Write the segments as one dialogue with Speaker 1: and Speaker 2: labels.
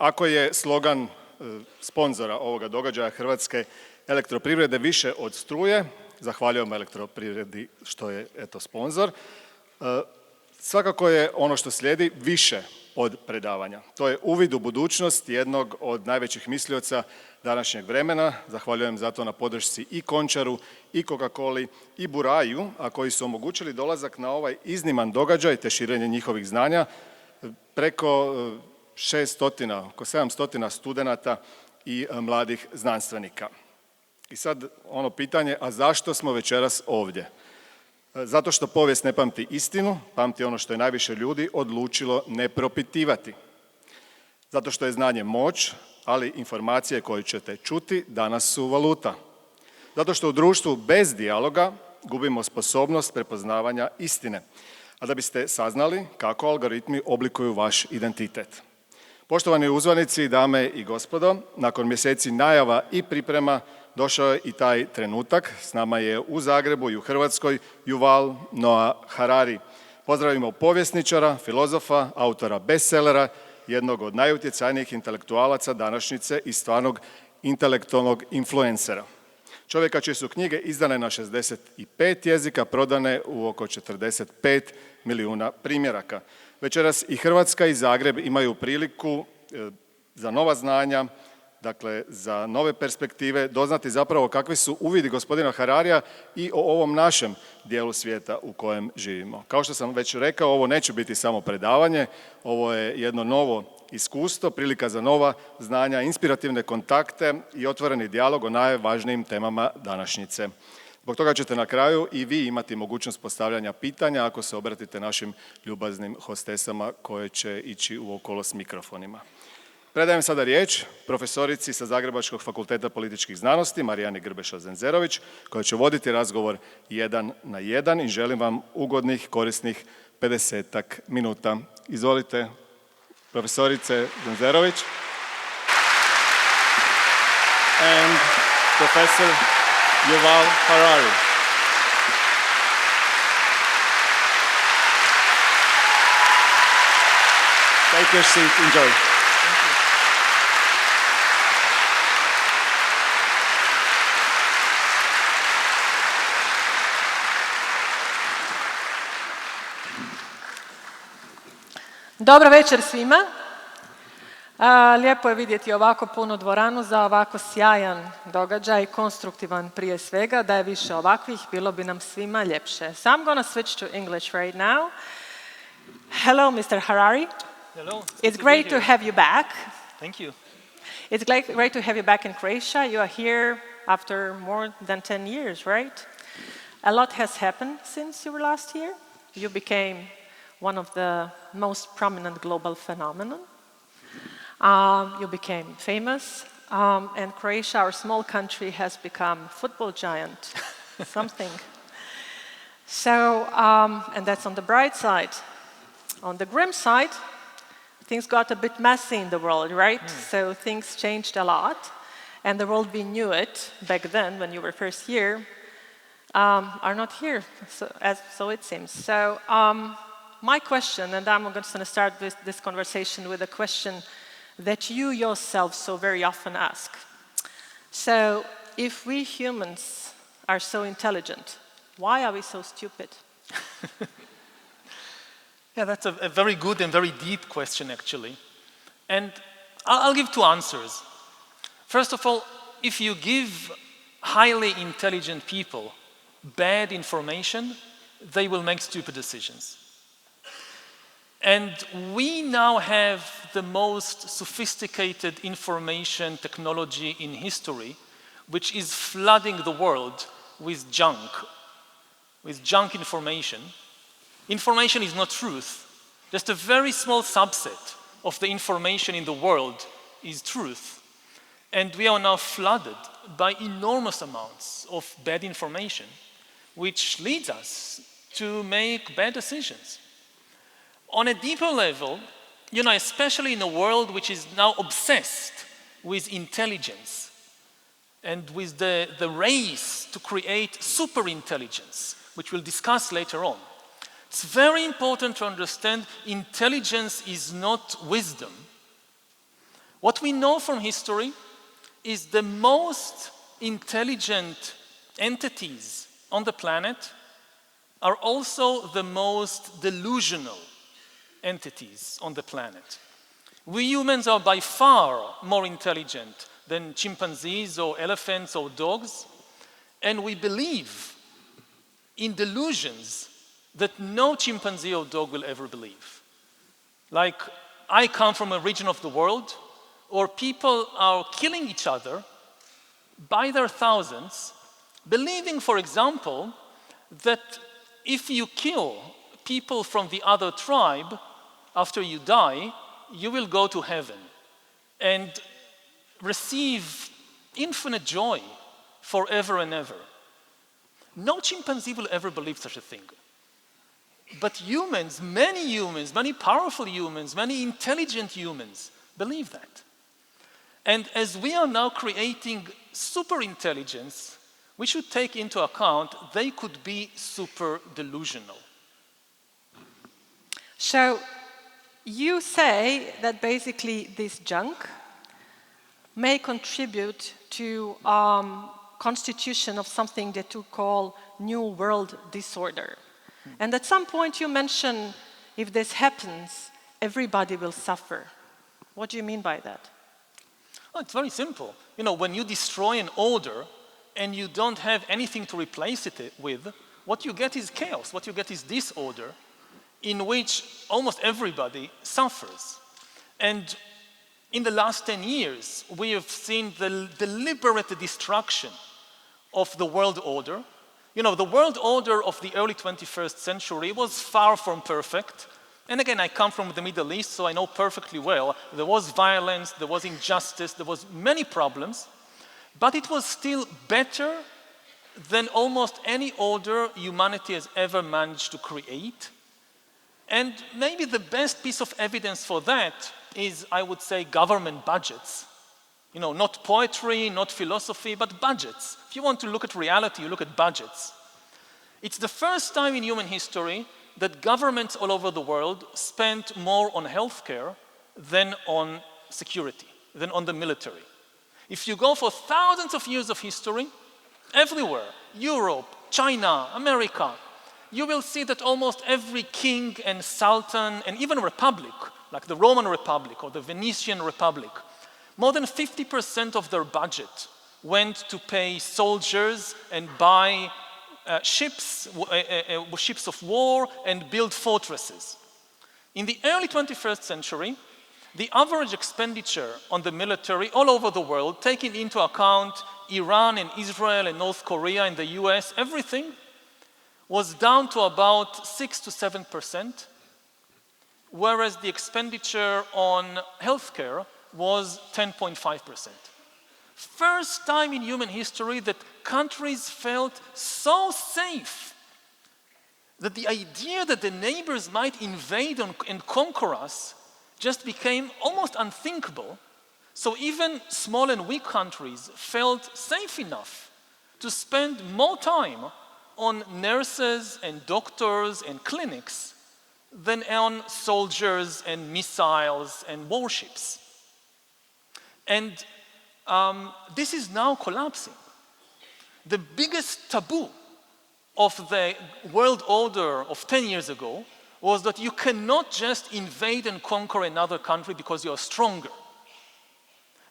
Speaker 1: Ako je slogan sponzora ovoga događaja Hrvatske elektroprivrede više od struje, zahvaljujem elektroprivredi što je sponzor, svakako je ono što slijedi više od predavanja. To je uvid u budućnost jednog od najvećih mislioca današnjeg vremena. Zahvaljujem zato na podršci i Končaru, i Coca-Coli, i Buraju, a koji su omogućili dolazak na ovaj izniman događaj te širenje njihovih znanja preko 600, oko 700 studenata i mladih znanstvenika. I sad ono pitanje, a zašto smo večeras ovdje? Zato što povijest ne pamti istinu, pamti ono što je najviše ljudi odlučilo ne propitivati. Zato što je znanje moć, ali informacije koje ćete čuti danas su valuta. Zato što u društvu bez dijaloga gubimo sposobnost prepoznavanja istine, a da biste saznali kako algoritmi oblikuju vaš identitet. Poštovani uzvanici, dame i gospodo, nakon mjeseci najava i priprema došao je i taj trenutak. S nama je u Zagrebu i u Hrvatskoj Yuval Noah Harari. Pozdravimo povjesničara, filozofa, autora bestsellera, jednog od najutjecajnijih intelektualaca današnjice i stvarnog intelektualnog influencera. Čovjeka čije su knjige izdane na 65 jezika, prodane u oko 45 milijuna primjeraka. Večeras i Hrvatska i Zagreb imaju priliku za nova znanja, dakle za nove perspektive, doznati zapravo kakvi su uvidi gospodina Hararija i o ovom našem dijelu svijeta u kojem živimo. Kao što sam već rekao, ovo neće biti samo predavanje, ovo je jedno novo iskustvo, prilika za nova znanja, inspirativne kontakte i otvoreni dijalog o najvažnijim temama današnjice. Zbog toga ćete na kraju i vi imati mogućnost postavljanja pitanja ako se obratite našim ljubaznim hostesama koje će ići uokolo s mikrofonima. Predajem sada riječ profesorici sa Zagrebačkog fakulteta političkih znanosti Marijani Grbeša-Zenzerović koja će voditi razgovor 1 na 1 i želim vam ugodnih, korisnih 50-ak minuta. Izvolite, profesorice Zenzerović. And Professor Yuval Harari. Take your seat, enjoy.
Speaker 2: Dobro večer svima. Lijepo je vidjeti ovako punu dvoranu za ovako sjajan događaj, konstruktivan prije svega. Da je više ovakvih, bilo bi nam svima ljepše. So I'm going to switch to English right now. Hello, Mr. Harari.
Speaker 3: Hello.
Speaker 2: It's great to have you back.
Speaker 3: Thank you.
Speaker 2: It's great to have you back in Croatia. You are here after more than 10 years, right? A lot has happened since you were last here. You became one of the most prominent global phenomenon. You became famous, and Croatia, our small country, has become a football giant, something. So, and that's on the bright side. On the grim side, things got a bit messy in the world, right? So things changed a lot, and the world we knew it back then when you were first here are not here, so it seems. So my question, and I'm going to start with this conversation with a question that you yourself so very often ask. So if we humans are so intelligent, why are we so stupid?
Speaker 3: Yeah, that's a very good and very deep question, actually. And I'll give two answers. First of all, if you give highly intelligent people bad information, they will make stupid decisions. And we now have the most sophisticated information technology in history, which is flooding the world with junk information. Information is not truth. Just a very small subset of the information in the world is truth. And we are now flooded by enormous amounts of bad information, which leads us to make bad decisions. On a deeper level, especially in a world which is now obsessed with intelligence and with the race to create superintelligence, which we'll discuss later on, it's very important to understand intelligence is not wisdom. What we know from history is the most intelligent entities on the planet are also the most delusional entities on the planet. We humans are by far more intelligent than chimpanzees or elephants or dogs, and we believe in delusions that no chimpanzee or dog will ever believe. Like, I come from a region of the world where people are killing each other by their thousands, believing, for example, that if you kill people from the other tribe after you die, you will go to heaven and receive infinite joy forever and ever. No chimpanzee will ever believe such a thing. But humans, many powerful humans, many intelligent humans believe that. And as we are now creating super intelligence, we should take into account they could be super delusional.
Speaker 2: So you say that basically this junk may contribute to constitution of something that you call New World Disorder. And at some point you mention, if this happens, everybody will suffer. What do you mean by that?
Speaker 3: Oh, it's very simple. You know, when you destroy an order and you don't have anything to replace it with, what you get is chaos. What you get is disorder in which almost everybody suffers. And in the last 10 years, we have seen the deliberate destruction of the world order. You know, the world order of the early 21st century was far from perfect. And again, I come from the Middle East, so I know perfectly well. There was violence, there was injustice, there was many problems, but it was still better than almost any order humanity has ever managed to create. And maybe the best piece of evidence for that is, I would say, government budgets. You know, not poetry, not philosophy, but budgets. If you want to look at reality, you look at budgets. It's the first time in human history that governments all over the world spent more on healthcare than on security, than on the military. If you go for thousands of years of history, everywhere, Europe, China, America, you will see that almost every king and sultan and even republic, like the Roman Republic or the Venetian Republic, more than 50% of their budget went to pay soldiers and buy ships of war and build fortresses. In the early 21st century, the average expenditure on the military all over the world, taking into account Iran and Israel and North Korea and the US, everything, was down to about 6 to 7%, whereas the expenditure on healthcare was 10.5%. First time in human history that countries felt so safe that the idea that the neighbors might invade and conquer us just became almost unthinkable. So even small and weak countries felt safe enough to spend more time on nurses and doctors and clinics than on soldiers and missiles and warships. And this is now collapsing. The biggest taboo of the world order of 10 years ago was that you cannot just invade and conquer another country because you are stronger.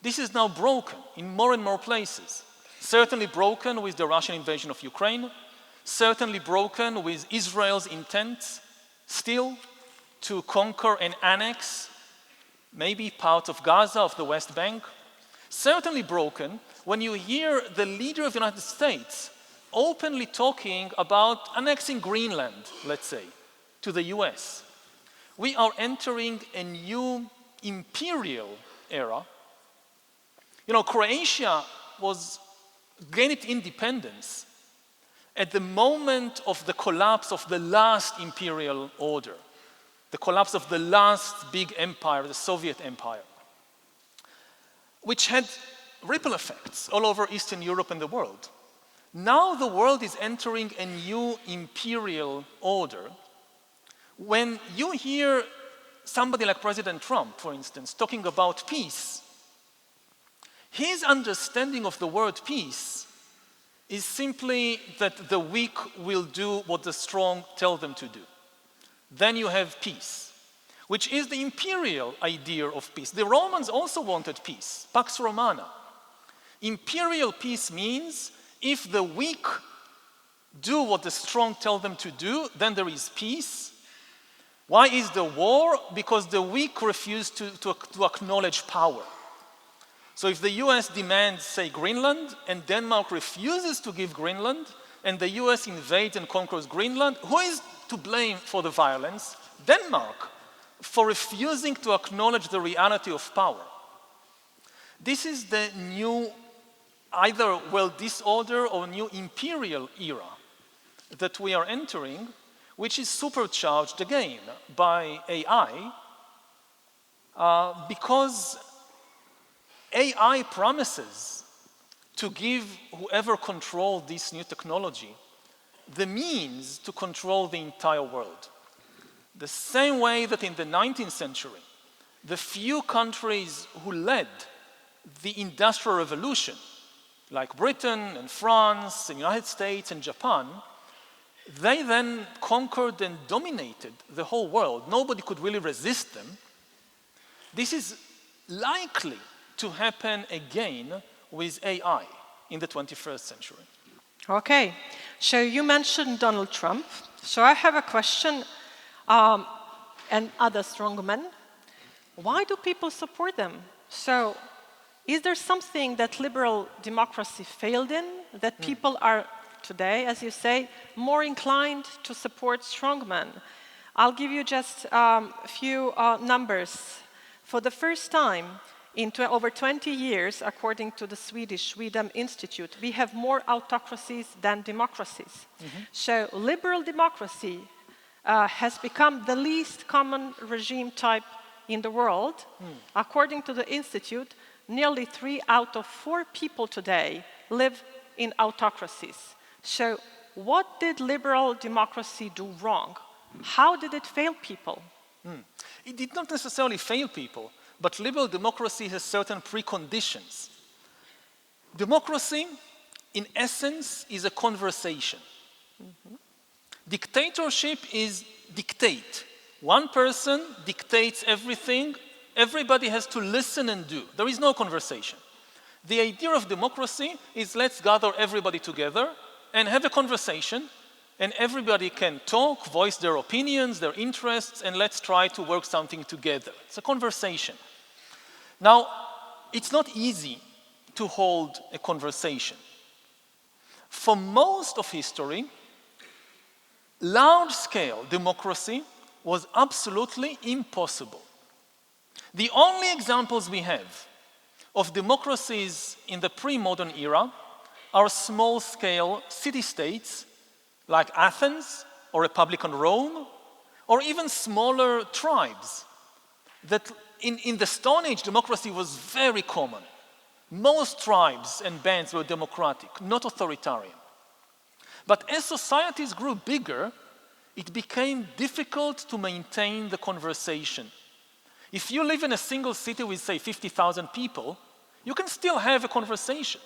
Speaker 3: This is now broken in more and more places. Certainly broken with the Russian invasion of Ukraine, certainly broken with Israel's intent still to conquer and annex maybe part of Gaza, of the West Bank. Certainly broken when you hear the leader of the United States openly talking about annexing Greenland, let's say, to the US. We are entering a new imperial era. You know, Croatia gained its independence at the moment of the collapse of the last imperial order, the collapse of the last big empire, the Soviet Empire, which had ripple effects all over Eastern Europe and the world. Now the world is entering a new imperial order. When you hear somebody like President Trump, for instance, talking about peace His understanding of the word peace is simply that the weak will do what the strong tell them to do. Then you have peace, which is the imperial idea of peace. The Romans also wanted peace, Pax Romana. Imperial peace means if the weak do what the strong tell them to do, then there is peace. Why is the war? Because the weak refuse to acknowledge power. So if the US demands, say, Greenland, and Denmark refuses to give Greenland, and the US invades and conquers Greenland, who is to blame for the violence? Denmark, for refusing to acknowledge the reality of power. This is the new, either world disorder or new imperial era that we are entering, which is supercharged again by AI, because AI promises to give whoever controls this new technology the means to control the entire world. The same way that in the 19th century, the few countries who led the Industrial Revolution, like Britain and France and United States and Japan, they then conquered and dominated the whole world. Nobody could really resist them. This is likely to happen again with AI in the 21st century.
Speaker 2: Okay, so you mentioned Donald Trump. So I have a question, and other strongmen. Why do people support them? So is there something that liberal democracy failed in, that people are today, as you say, more inclined to support strongmen? I'll give you just a few numbers. For the first time, in over 20 years, according to the Swedish Sweden Institute, we have more autocracies than democracies. So liberal democracy has become the least common regime type in the world. According to the Institute, nearly 3 out of 4 people today live in autocracies. So what did liberal democracy do wrong? How did it fail people?
Speaker 3: It did not necessarily fail people, but liberal democracy has certain preconditions. Democracy, in essence, is a conversation. Dictatorship is dictate. One person dictates everything. Everybody has to listen and do. There is no conversation. The idea of democracy is let's gather everybody together and have a conversation, and everybody can talk, voice their opinions, their interests, and let's try to work something together. It's a conversation. Now, it's not easy to hold a conversation. For most of history, large-scale democracy was absolutely impossible. The only examples we have of democracies in the pre-modern era are small-scale city-states like Athens or Republican Rome, or even smaller tribes. That in the Stone Age, democracy was very common. Most tribes and bands were democratic, not authoritarian. But as societies grew bigger, it became difficult to maintain the conversation. If you live in a single city with, say, 50,000 people, you can still have a conversation.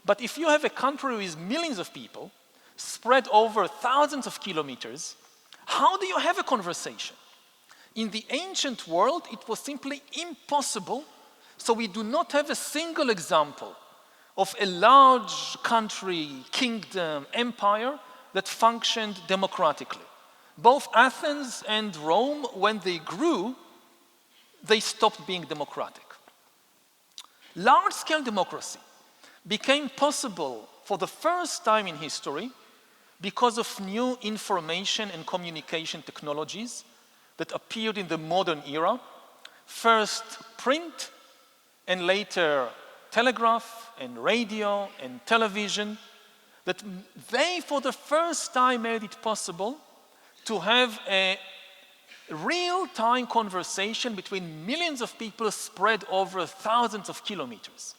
Speaker 3: But if you have a country with millions of people, spread over thousands of kilometers, how do you have a conversation? In the ancient world, it was simply impossible, so we do not have a single example of a large country, kingdom, empire that functioned democratically. Both Athens and Rome, when they grew, they stopped being democratic. Large-scale democracy became possible for the first time in history because of new information and communication technologies that appeared in the modern era. First print, and later telegraph and radio and television, that they for the first time made it possible to have a real-time conversation between millions of people spread over thousands of kilometers.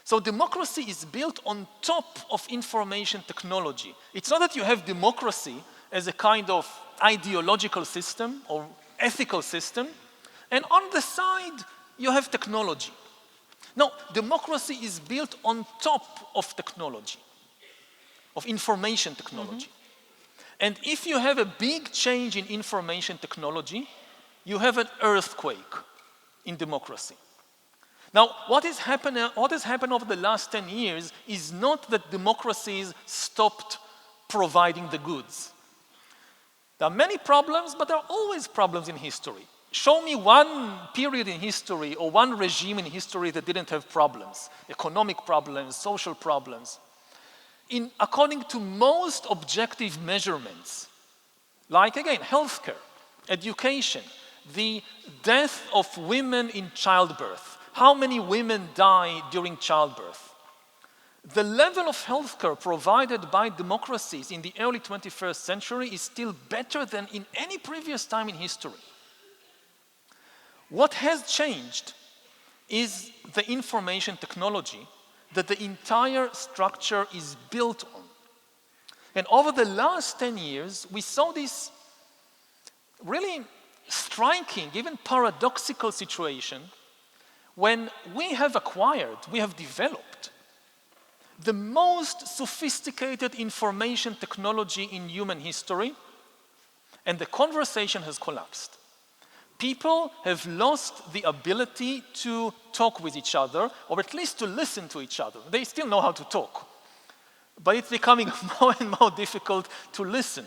Speaker 3: So democracy is built on top of information technology. It's not that you have democracy as a kind of ideological system or ethical system, and on the side you have technology. No, democracy is built on top of technology, of information technology. And if you have a big change in information technology, you have an earthquake in democracy. Now, what has happened over the last 10 years is not that democracies stopped providing the goods. There are many problems, but there are always problems in history. Show me one period in history or one regime in history that didn't have problems, economic problems, social problems. According to most objective measurements, like again, healthcare, education, the death of women in childbirth, how many women die during childbirth? The level of healthcare provided by democracies in the early 21st century is still better than in any previous time in history. What has changed is the information technology that the entire structure is built on. And over the last 10 years, we saw this really striking, even paradoxical situation when we have developed the most sophisticated information technology in human history, and the conversation has collapsed. People have lost the ability to talk with each other, or at least to listen to each other. They still know how to talk, but it's becoming more and more difficult to listen.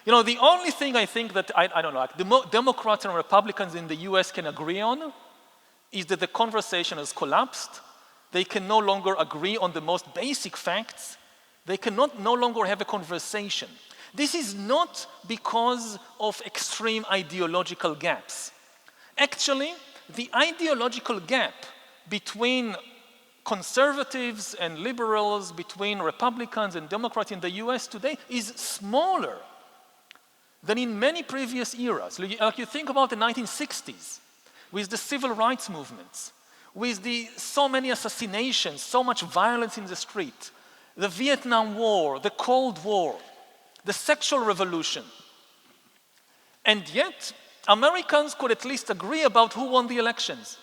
Speaker 3: You know, the only thing I think that, I don't know, like Democrats and Republicans in the US can agree on is that the conversation has collapsed. They can no longer agree on the most basic facts. They cannot no longer have a conversation. This is not because of extreme ideological gaps. Actually, the ideological gap between conservatives and liberals, between Republicans and Democrats in the US today is smaller than in many previous eras. Like you think about the 1960s, with the civil rights movements, with so many assassinations, so much violence in the street, the Vietnam War, the Cold War, the sexual revolution. And yet, Americans could at least agree about who won the elections.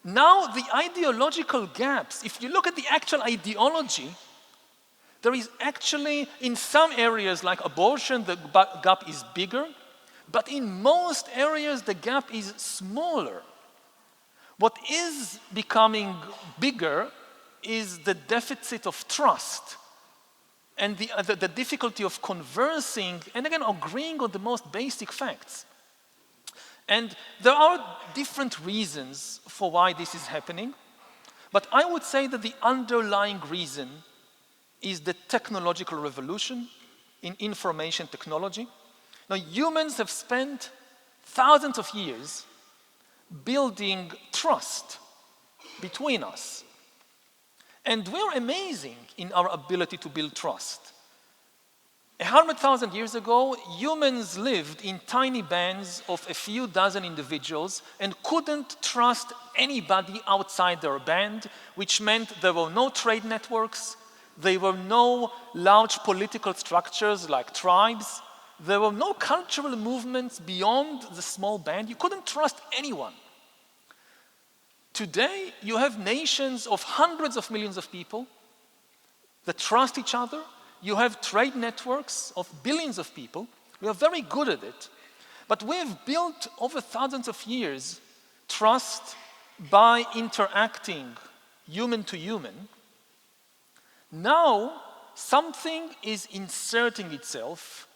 Speaker 3: Now, the ideological gaps, if you look at the actual ideology, there is actually, in some areas like abortion, the gap is bigger, but in most areas, the gap is smaller. What is becoming bigger is the deficit of trust and the difficulty of conversing and again agreeing on the most basic facts. And there are different reasons for why this is happening, but I would say that the underlying reason is the technological revolution in information technology. Now, humans have spent thousands of years building trust between us. And we're amazing in our ability to build trust. 100,000 years ago, humans lived in tiny bands of a few dozen individuals and couldn't trust anybody outside their band, which meant there were no trade networks, there were no large political structures like tribes, there were no cultural movements beyond the small band. You couldn't trust anyone. Today, you have nations of hundreds of millions of people that trust each other. You have trade networks of billions of people. We are very good at it. But we have built over thousands of years trust by interacting human to human. Now, something is inserting itself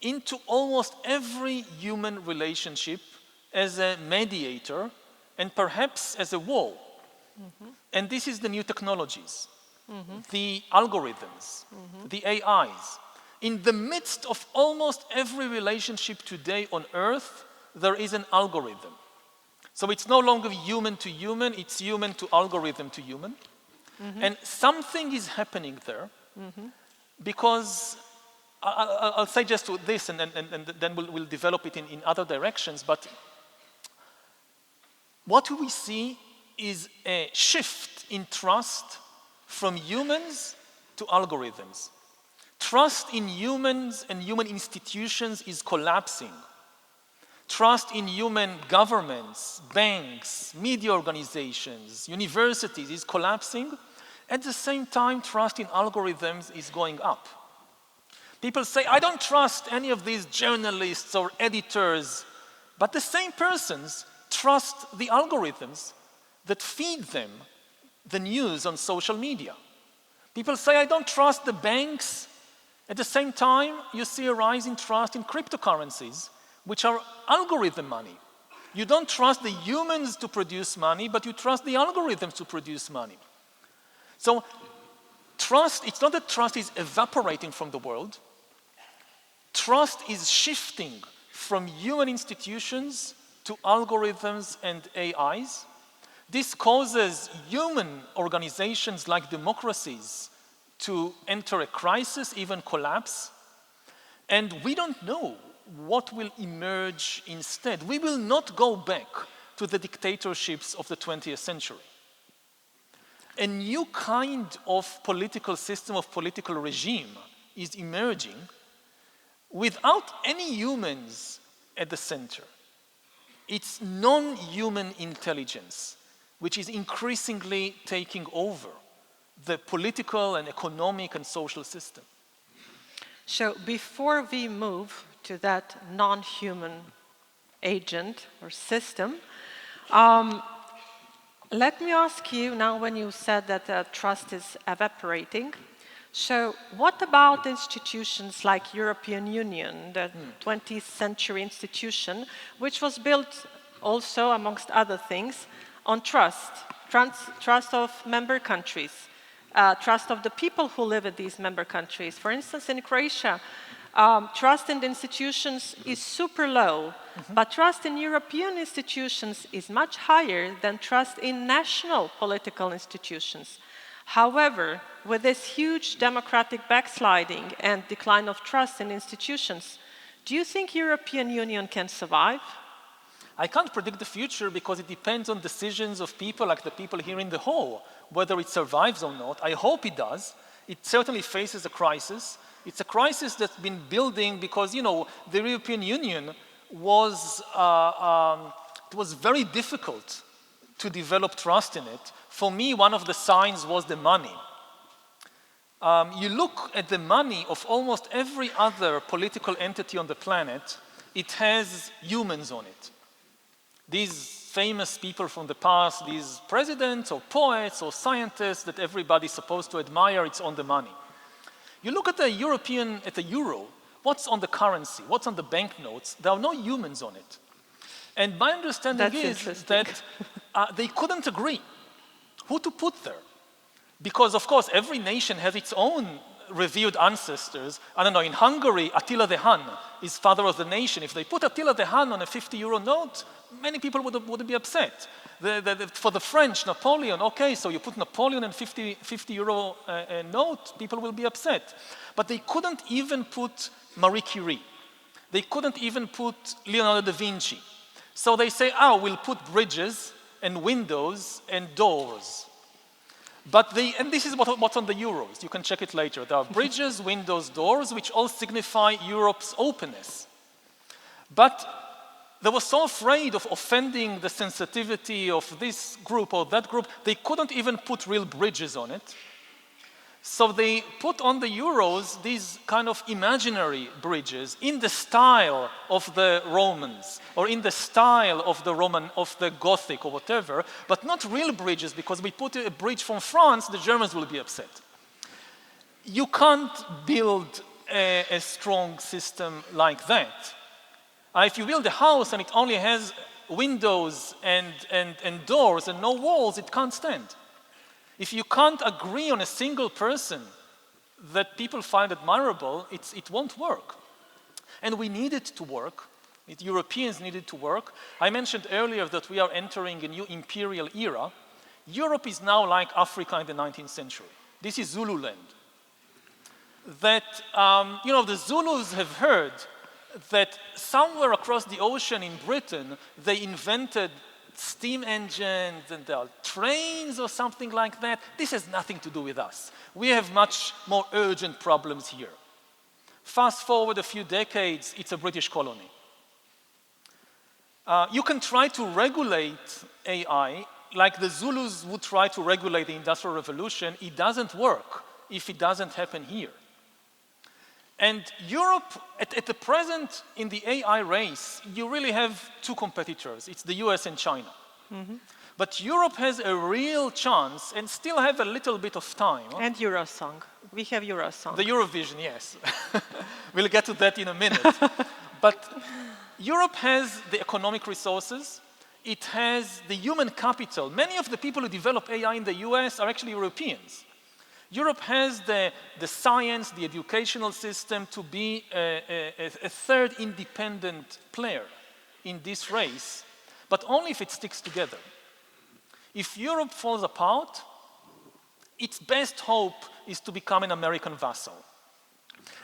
Speaker 3: into almost every human relationship as a mediator and perhaps as a wall. And this is the new technologies, the algorithms, the AIs. In the midst of almost every relationship today on Earth, there is an algorithm. So it's no longer human to human, it's human to algorithm to human. And something is happening there because, I'll say just this and then we'll develop it in other directions, but what we see is a shift in trust from humans to algorithms. Trust in humans and human institutions is collapsing. trust in human governments, banks, media organizations, universities is collapsing. At the same time, trust in algorithms is going up. People say, I don't trust any of these journalists or editors, but the same persons trust the algorithms that feed them the news on social media. People say, I don't trust the banks. At the same time, you see a rise in trust in cryptocurrencies, which are algorithm money. You don't trust the humans to produce money, but you trust the algorithms to produce money. So trust, it's not that trust is evaporating from the world. Trust is shifting from human institutions to algorithms and AIs. This causes human organizations like democracies to enter a crisis, even collapse. And we don't know what will emerge instead. We will not go back to the dictatorships of the 20th century. A new kind of political system, of political regime is emerging without any humans at the center. It's non-human intelligence, which is increasingly taking over the political and economic and social system.
Speaker 2: So before we move to that non-human agent or system, let me ask you now, when you said that trust is evaporating, so what about institutions like European Union, the 20th century institution, which was built also, amongst other things, on trust of member countries, trust of the people who live in these member countries. For instance, in Croatia, trust in the institutions is super low, but trust in European institutions is much higher than trust in national political institutions. However, with this huge democratic backsliding and decline of trust in institutions, do you think European Union can survive?
Speaker 3: I can't predict the future because it depends on decisions of people like the people here in the hall, whether it survives or not. I hope it does. It certainly faces a crisis. It's a crisis that's been building because, you know, the European Union was, it was very difficult to develop trust in it. For me, one of the signs was the money. You look at the money of almost every other political entity on the planet, it has humans on it. These famous people from the past, these presidents or poets or scientists that everybody's supposed to admire, it's on the money. You look at the euro, what's on the currency, what's on the banknotes, there are no humans on it. And my understanding is that they couldn't agree who to put there. Because, of course, every nation has its own revered ancestors. I don't know, in Hungary, Attila the Hun is father of the nation. If they put Attila the Hun on a 50-euro note, many people would be upset. For the French, Napoleon, okay, so you put Napoleon in 50-euro note, people will be upset. But they couldn't even put Marie Curie. They couldn't even put Leonardo da Vinci. So they say, we'll put bridges and windows and doors. And this is what's on the euros. You can check it later. There are bridges, windows, doors, which all signify Europe's openness. But they were so afraid of offending the sensitivity of this group or that group, they couldn't even put real bridges on it. So they put on the euros these kind of imaginary bridges in the style of the Romans or in the style of the Gothic or whatever, but not real bridges, because we put a bridge from France, the Germans will be upset. You can't build a strong system like that. If you build a house and it only has windows and doors and no walls, it can't stand. If you can't agree on a single person that people find admirable, it won't work. And we need it to work. Europeans need it to work. I mentioned earlier that we are entering a new imperial era. Europe is now like Africa in the 19th century. This is Zululand. That, the Zulus have heard that somewhere across the ocean in Britain, they invented steam engines and there are trains or something like that. This has nothing to do with us. We have much more urgent problems here. Fast forward a few decades, it's a British colony. You can try to regulate AI like the Zulus would try to regulate the Industrial Revolution. It doesn't work if it doesn't happen here. And Europe, at the present, in the AI race, you really have two competitors. It's the US and China. But Europe has a real chance and still have a little bit of time.
Speaker 2: And Eurosong. We have Eurosong.
Speaker 3: The Eurovision, yes. We'll get to that in a minute. But Europe has the economic resources. It has the human capital. Many of the people who develop AI in the US are actually Europeans. Europe has the science, the educational system to be a third independent player in this race, but only if it sticks together. If Europe falls apart, its best hope is to become an American vassal.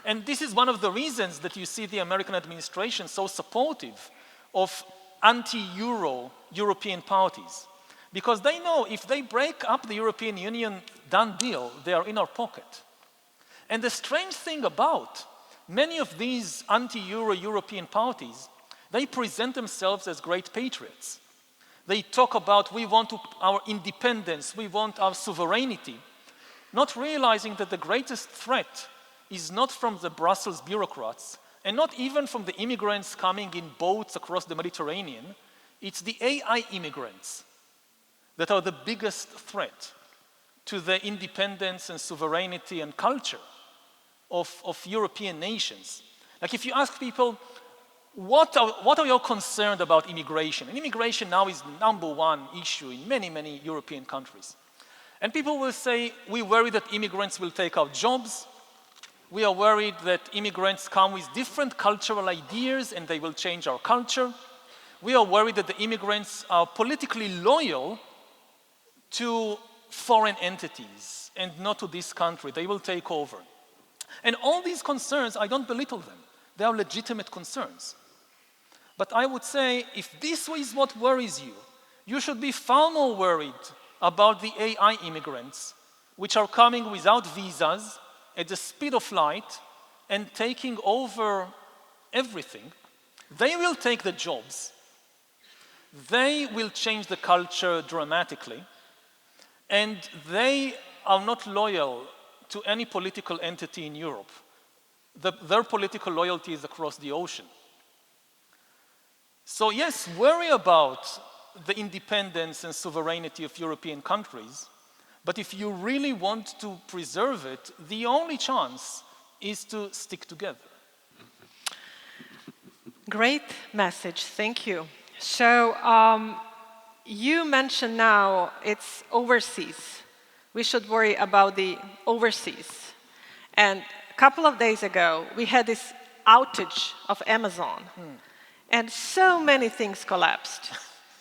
Speaker 3: And this is one of the reasons that you see the American administration so supportive of anti-Euro European parties. Because they know if they break up the European Union, done deal, they are in our pocket. And the strange thing about many of these anti-Euro European parties, they present themselves as great patriots. They talk about we want our independence, we want our sovereignty, not realizing that the greatest threat is not from the Brussels bureaucrats and not even from the immigrants coming in boats across the Mediterranean. It's the AI immigrants that are the biggest threat to the independence and sovereignty and culture of European nations. Like if you ask people, what are you concerned about immigration? And immigration now is #1 issue in many, many European countries. And people will say, we worry that immigrants will take our jobs. We are worried that immigrants come with different cultural ideas and they will change our culture. We are worried that the immigrants are politically loyal to foreign entities and not to this country. They will take over. And all these concerns, I don't belittle them. They are legitimate concerns. But I would say, if this is what worries you, you should be far more worried about the AI immigrants, which are coming without visas, at the speed of light, and taking over everything. They will take the jobs. They will change the culture dramatically. And they are not loyal to any political entity in Europe. Their political loyalty is across the ocean. So yes, worry about the independence and sovereignty of European countries, but if you really want to preserve it, the only chance is to stick together.
Speaker 2: Great message, thank you. So you mentioned now it's overseas. We should worry about the overseas. And a couple of days ago, we had this outage of Amazon. And so many things collapsed.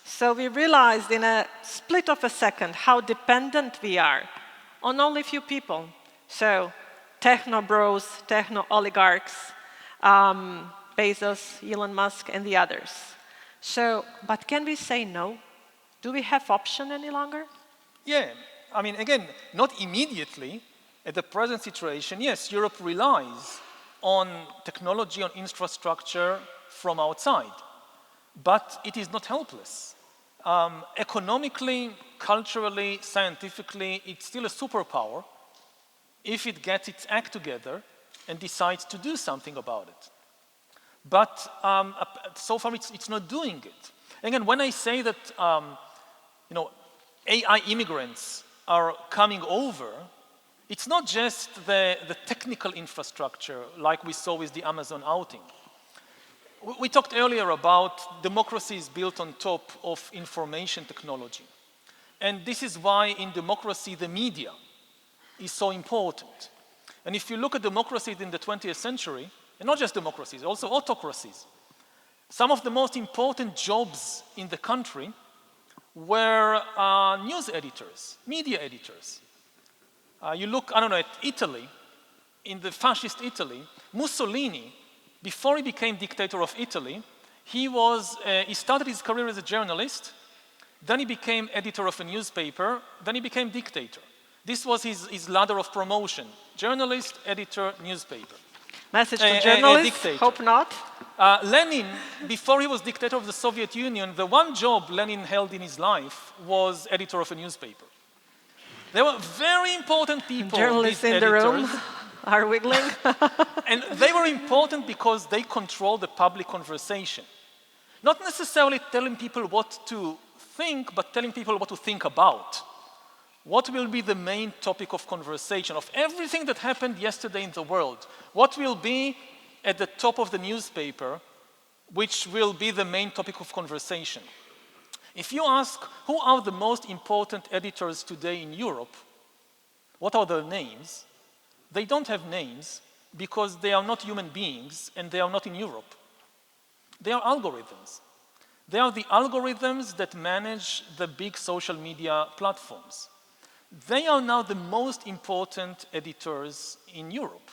Speaker 2: So we realized in a split of a second how dependent we are on only a few people. So techno bros, techno oligarchs, Bezos, Elon Musk, and the others. So, but can we say no? Do we have option any longer?
Speaker 3: Yeah, I mean, again, not immediately. At the present situation, yes, Europe relies on technology, on infrastructure from outside. But it is not helpless. Economically, culturally, scientifically, it's still a superpower if it gets its act together and decides to do something about it. But so far, it's not doing it. Again, when I say that AI immigrants are coming over, it's not just the technical infrastructure like we saw with the Amazon outing. We talked earlier about democracy is built on top of information technology. And this is why in democracy the media is so important. And if you look at democracies in the 20th century, and not just democracies, also autocracies, some of the most important jobs in the country were news editors, media editors. You look, I don't know, at Italy, in the fascist Italy, Mussolini, before he became dictator of Italy, he started his career as a journalist, then he became editor of a newspaper, then he became dictator. This was his ladder of promotion: journalist, editor, newspaper.
Speaker 2: Message to journalists,
Speaker 3: dictator.
Speaker 2: hope not.
Speaker 3: Lenin, before he was dictator of the Soviet Union, the one job Lenin held in his life was editor of a newspaper. They were very important people,
Speaker 2: Journalists
Speaker 3: these
Speaker 2: in the room
Speaker 3: editors.
Speaker 2: are wiggling.
Speaker 3: And they were important because they controlled the public conversation. Not necessarily telling people what to think, but telling people what to think about. What will be the main topic of conversation of everything that happened yesterday in the world? What will be at the top of the newspaper, which will be the main topic of conversation? If you ask who are the most important editors today in Europe, what are their names? They don't have names because they are not human beings and they are not in Europe. They are algorithms. They are the algorithms that manage the big social media platforms. They are now the most important editors in Europe.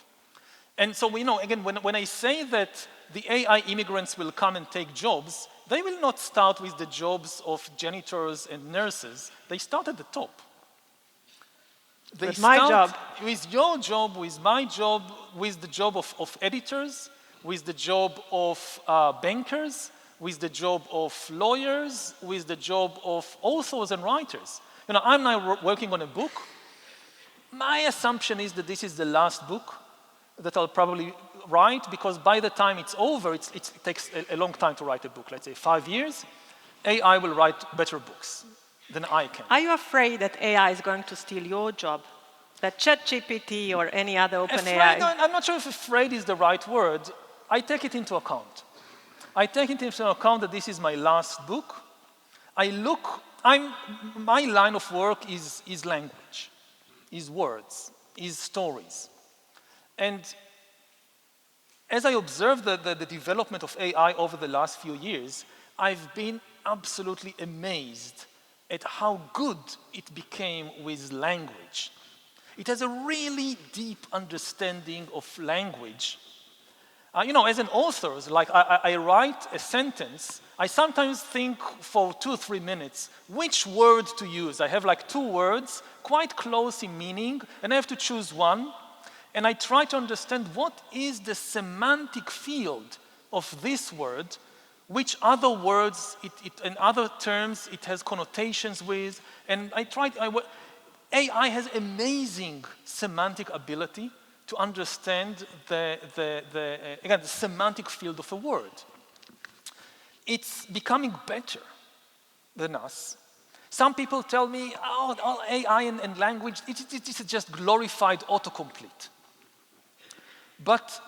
Speaker 3: And so we know, again, when I say that the AI immigrants will come and take jobs, they will not start with the jobs of janitors and nurses. They start at the top. They
Speaker 2: With my
Speaker 3: start
Speaker 2: job.
Speaker 3: with your job, with my job, with the job of editors, with the job of bankers, with the job of lawyers, with the job of authors and writers. You know, I'm now working on a book. My assumption is that this is the last book that I'll probably write, because by the time it's over, it takes a long time to write a book, let's say 5 years. AI will write better books than I can.
Speaker 2: Are you afraid that AI is going to steal your job? That ChatGPT or any other OpenAI?
Speaker 3: I'm not sure if afraid is the right word. I take it into account. I take it into account that this is my last book. My line of work is language, is words, is stories. And as I observed the development of AI over the last few years, I've been absolutely amazed at how good it became with language. It has a really deep understanding of language. You know, as an author, like I write a sentence, I sometimes think for 2 or 3 minutes which word to use. I have like 2 words, quite close in meaning, and I have to choose one. And I try to understand what is the semantic field of this word, which other words, in other terms, it has connotations with. And AI has amazing semantic ability to understand the semantic field of a word. It's becoming better than us. Some people tell me, oh, all AI and language, it's just glorified autocomplete. But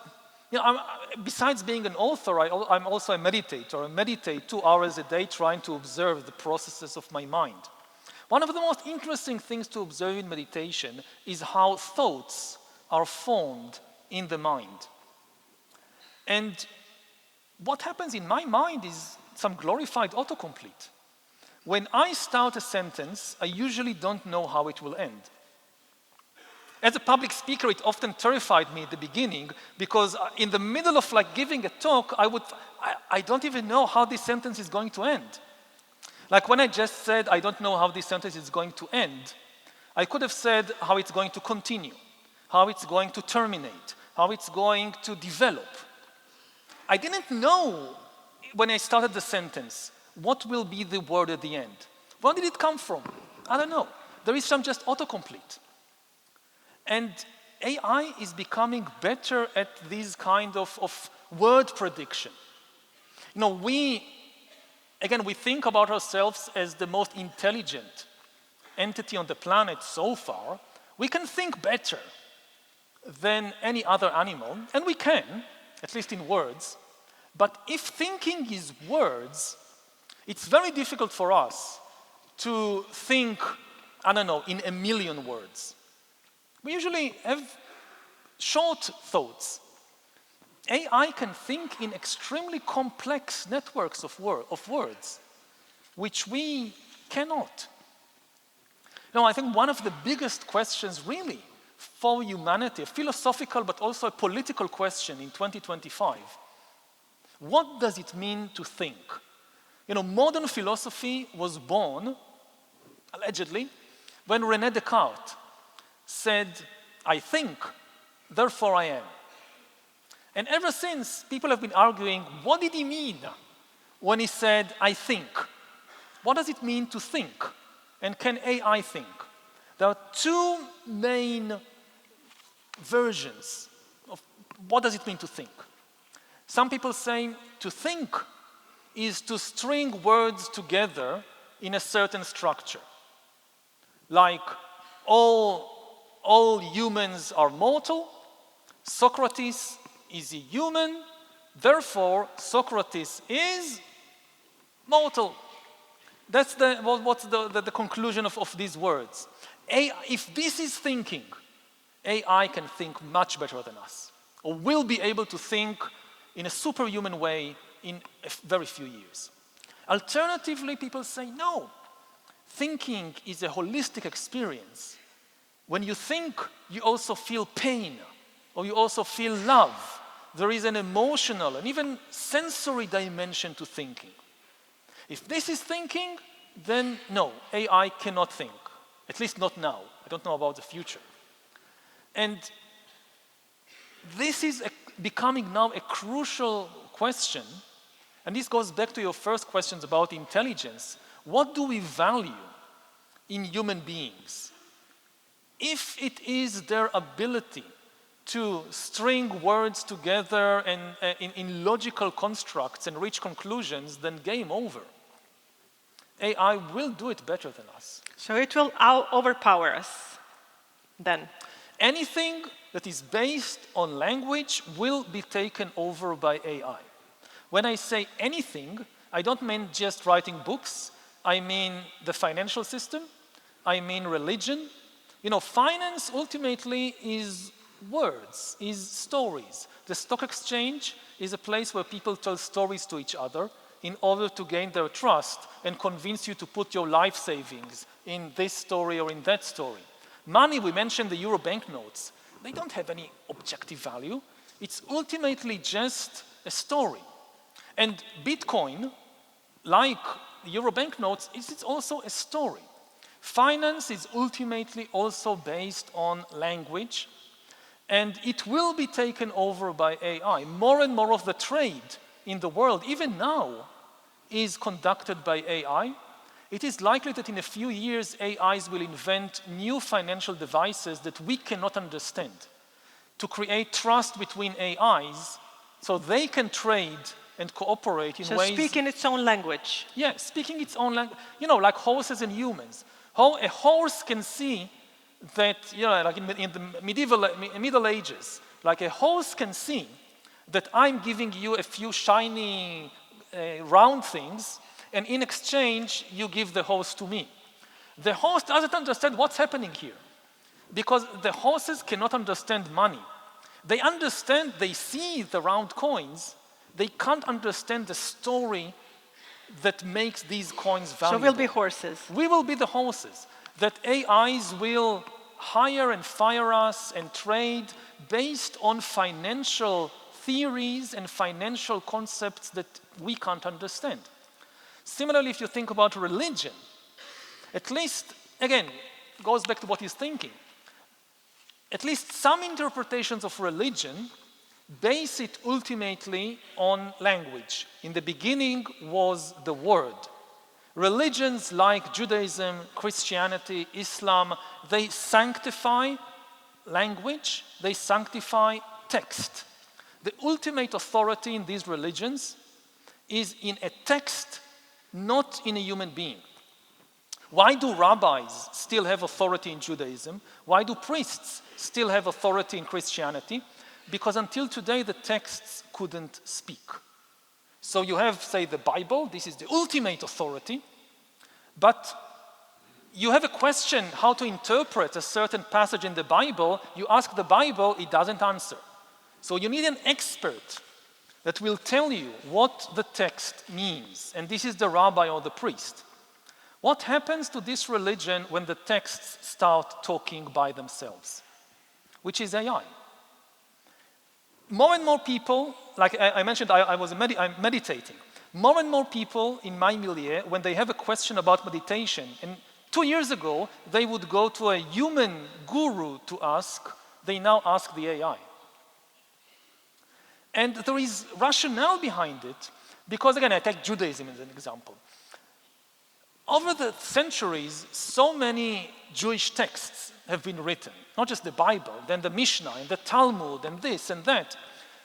Speaker 3: you know, besides being an author, I'm also a meditator. I meditate 2 hours a day trying to observe the processes of my mind. One of the most interesting things to observe in meditation is how thoughts are formed in the mind. And what happens in my mind is some glorified autocomplete. When I start a sentence, I usually don't know how it will end. As a public speaker, it often terrified me at the beginning because in the middle of like giving a talk, I don't even know how this sentence is going to end. Like when I just said, I don't know how this sentence is going to end, I could have said how it's going to continue, how it's going to terminate, how it's going to develop. I didn't know when I started the sentence what will be the word at the end. Where did it come from? I don't know. There is some just autocomplete. And AI is becoming better at these kind of word prediction. You know, we think about ourselves as the most intelligent entity on the planet so far. We can think better than any other animal, and we can, at least in words. But if thinking is words, it's very difficult for us to think, I don't know, in 1 million words. We usually have short thoughts. AI can think in extremely complex networks of words, which we cannot. Now, I think one of the biggest questions really for humanity, a philosophical but also a political question in 2025, what does it mean to think? You know, modern philosophy was born, allegedly, when René Descartes said, I think, therefore I am. And ever since, people have been arguing, what did he mean when he said, I think? What does it mean to think? And can AI think? There are two main versions of what does it mean to think. Some people say to think is to string words together in a certain structure. Like all humans are mortal, Socrates is a human, therefore Socrates is mortal. That's what's the conclusion of these words. If this is thinking, AI can think much better than us, or will be able to think in a superhuman way in a very few years. Alternatively, people say, no, thinking is a holistic experience. When you think, you also feel pain, or you also feel love. There is an emotional and even sensory dimension to thinking. If this is thinking, then no, AI cannot think, at least not now. I don't know about the future. And this is becoming now a crucial question, and this goes back to your first questions about intelligence. What do we value in human beings? If it is their ability to string words together and in logical constructs and reach conclusions, then game over. AI will do it better than us.
Speaker 2: So it will overpower us then?
Speaker 3: Anything that is based on language will be taken over by AI. When I say anything, I don't mean just writing books. I mean the financial system. I mean religion. You know, finance ultimately is words, is stories. The stock exchange is a place where people tell stories to each other in order to gain their trust and convince you to put your life savings in this story or in that story. Money, we mentioned the euro banknotes. They don't have any objective value. It's ultimately just a story. And Bitcoin, like the euro banknotes, it's also a story. Finance is ultimately also based on language, and it will be taken over by AI. More and more of the trade in the world, even now, is conducted by AI. It is likely that in a few years, AIs will invent new financial devices that we cannot understand to create trust between AIs so they can trade and cooperate in ways...
Speaker 2: So speak in its own language.
Speaker 3: Yeah, speaking its own language. You know, like horses and humans. How a horse can see that, you know, like in the Middle Ages, like a horse can see that I'm giving you a few shiny round things, and in exchange, you give the horse to me. The horse doesn't understand what's happening here, because the horses cannot understand money. They understand, they see the round coins, they can't understand the story that makes these coins valuable.
Speaker 2: So we'll be horses.
Speaker 3: We will be the horses. That AIs will hire and fire us and trade based on financial theories and financial concepts that we can't understand. Similarly, if you think about religion, at least, again, goes back to what he's thinking. At least some interpretations of religion base it ultimately on language. In the beginning was the word. Religions like Judaism, Christianity, Islam, they sanctify language, they sanctify text. The ultimate authority in these religions is in a text, not in a human being. Why do rabbis still have authority in Judaism? Why do priests still have authority in Christianity? Because until today, the texts couldn't speak. So you have, say, the Bible. This is the ultimate authority. But you have a question how to interpret a certain passage in the Bible. You ask the Bible, it doesn't answer. So you need an expert that will tell you what the text means. And this is the rabbi or the priest. What happens to this religion when the texts start talking by themselves? Which is AI. More and more people, like I mentioned, I'm meditating. More and more people in my milieu, when they have a question about meditation, and 2 years ago, they would go to a human guru to ask, they now ask the AI. And there is rationale behind it, because again, I take Judaism as an example. Over the centuries, so many Jewish texts have been written, not just the Bible, then the Mishnah, and the Talmud, and this and that.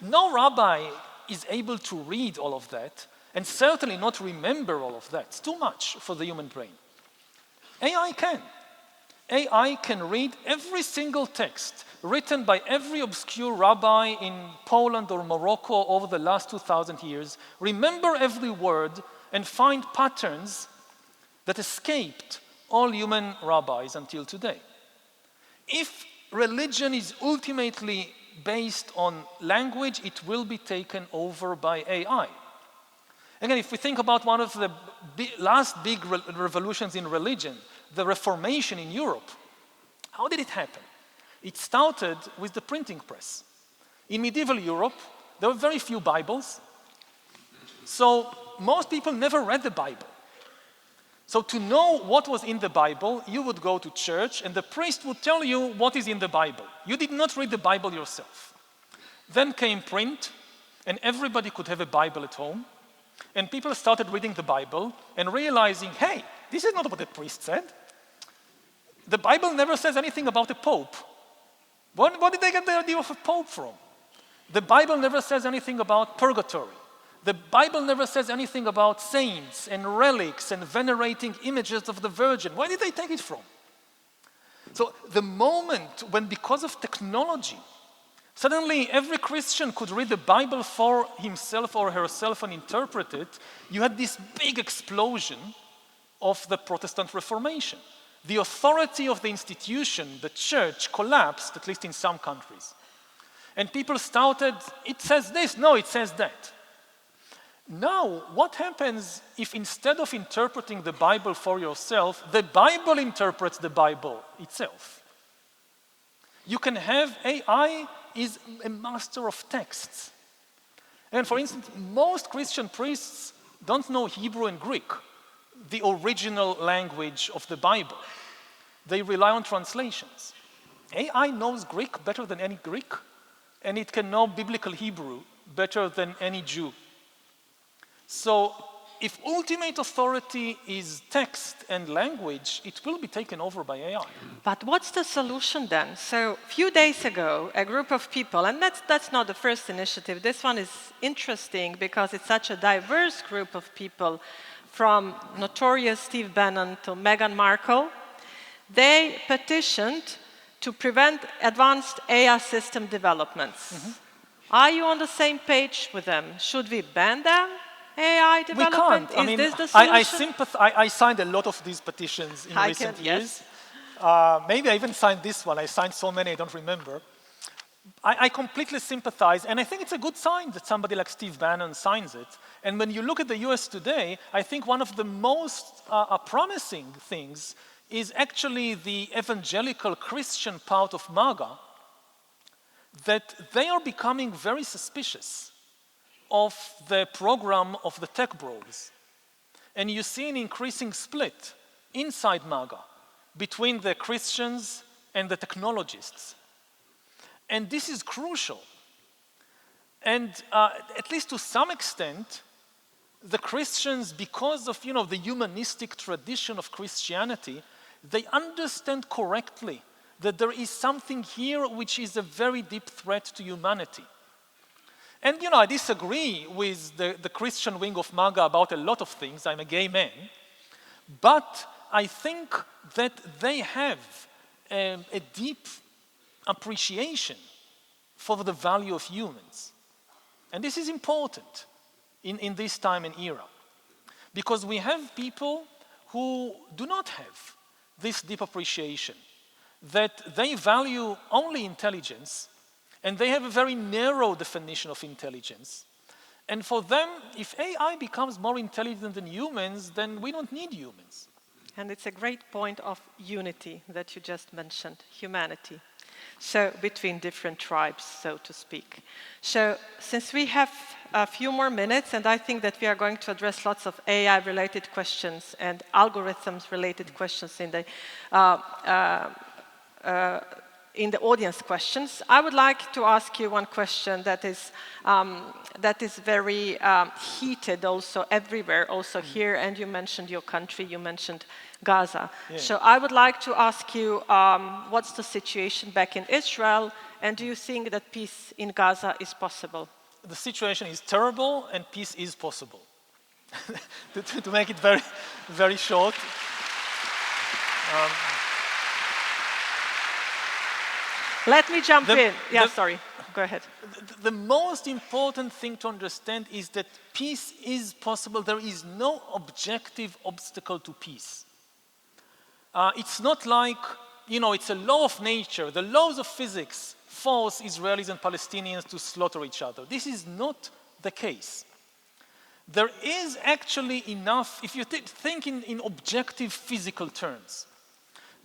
Speaker 3: No rabbi is able to read all of that, and certainly not remember all of that. It's too much for the human brain. AI can. AI can read every single text written by every obscure rabbi in Poland or Morocco over the last 2,000 years, remember every word, and find patterns that escaped all human rabbis until today. If religion is ultimately based on language, it will be taken over by AI. Again, if we think about one of the last big revolutions in religion, the Reformation in Europe, how did it happen? It started with the printing press. In medieval Europe, there were very few Bibles, so most people never read the Bible. So to know what was in the Bible, you would go to church and the priest would tell you what is in the Bible. You did not read the Bible yourself. Then came print, and everybody could have a Bible at home. And people started reading the Bible and realizing, hey, this is not what the priest said. The Bible never says anything about a pope. What did they get the idea of a pope from? The Bible never says anything about purgatory. The Bible never says anything about saints and relics and venerating images of the Virgin. Where did they take it from? So the moment when, because of technology, suddenly every Christian could read the Bible for himself or herself and interpret it, you had this big explosion of the Protestant Reformation. The authority of the institution, the church, collapsed, at least in some countries. And people started, it says this, no, it says that. Now, what happens if instead of interpreting the Bible for yourself, the Bible interprets the Bible itself? You can have AI is a master of texts. And for instance, most Christian priests don't know Hebrew and Greek, the original language of the Bible. They rely on translations. AI knows Greek better than any Greek, and it can know biblical Hebrew better than any Jew. So if ultimate authority is text and language, it will be taken over by AI.
Speaker 2: But what's the solution then? So a few days ago, a group of people, and that's not the first initiative, this one is interesting because it's such a diverse group of people, from notorious Steve Bannon to Meghan Markle. They petitioned to prevent advanced AI system developments. Mm-hmm. Are you on the same page with them? Should we ban them? AI development?
Speaker 3: We can't.
Speaker 2: Is this the solution?
Speaker 3: I signed a lot of these petitions in recent years. Yes. Maybe I even signed this one. I signed so many I don't remember. I completely sympathize, and I think it's a good sign that somebody like Steve Bannon signs it. And when you look at the US today, I think one of the most promising things is actually the evangelical Christian part of MAGA, that they are becoming very suspicious of the program of the tech bros. And you see an increasing split inside MAGA between the Christians and the technologists. And this is crucial. And at least to some extent, the Christians, because of the humanistic tradition of Christianity, they understand correctly that there is something here which is a very deep threat to humanity. And I disagree with the Christian wing of MAGA about a lot of things. I'm a gay man. But I think that they have a deep appreciation for the value of humans. And this is important in this time and era. Because we have people who do not have this deep appreciation, that they value only intelligence, and they have a very narrow definition of intelligence. And for them, if AI becomes more intelligent than humans, then we don't need humans.
Speaker 2: And it's a great point of unity that you just mentioned, humanity. So between different tribes, so to speak. So since we have a few more minutes, and I think that we are going to address lots of AI-related questions and algorithms-related questions in the audience questions. I would like to ask you one question that is very heated also everywhere, also here, and you mentioned your country, you mentioned Gaza.
Speaker 3: Yeah.
Speaker 2: So I would like to ask you, what's the situation back in Israel, and do you think that peace in Gaza is possible?
Speaker 3: The situation is terrible and peace is possible. to make it very, very short.
Speaker 2: Let me jump in. Yeah, sorry. Go ahead.
Speaker 3: The most important thing to understand is that peace is possible. There is no objective obstacle to peace. It's not like, it's a law of nature. The laws of physics force Israelis and Palestinians to slaughter each other. This is not the case. There is actually enough, if you think in objective physical terms,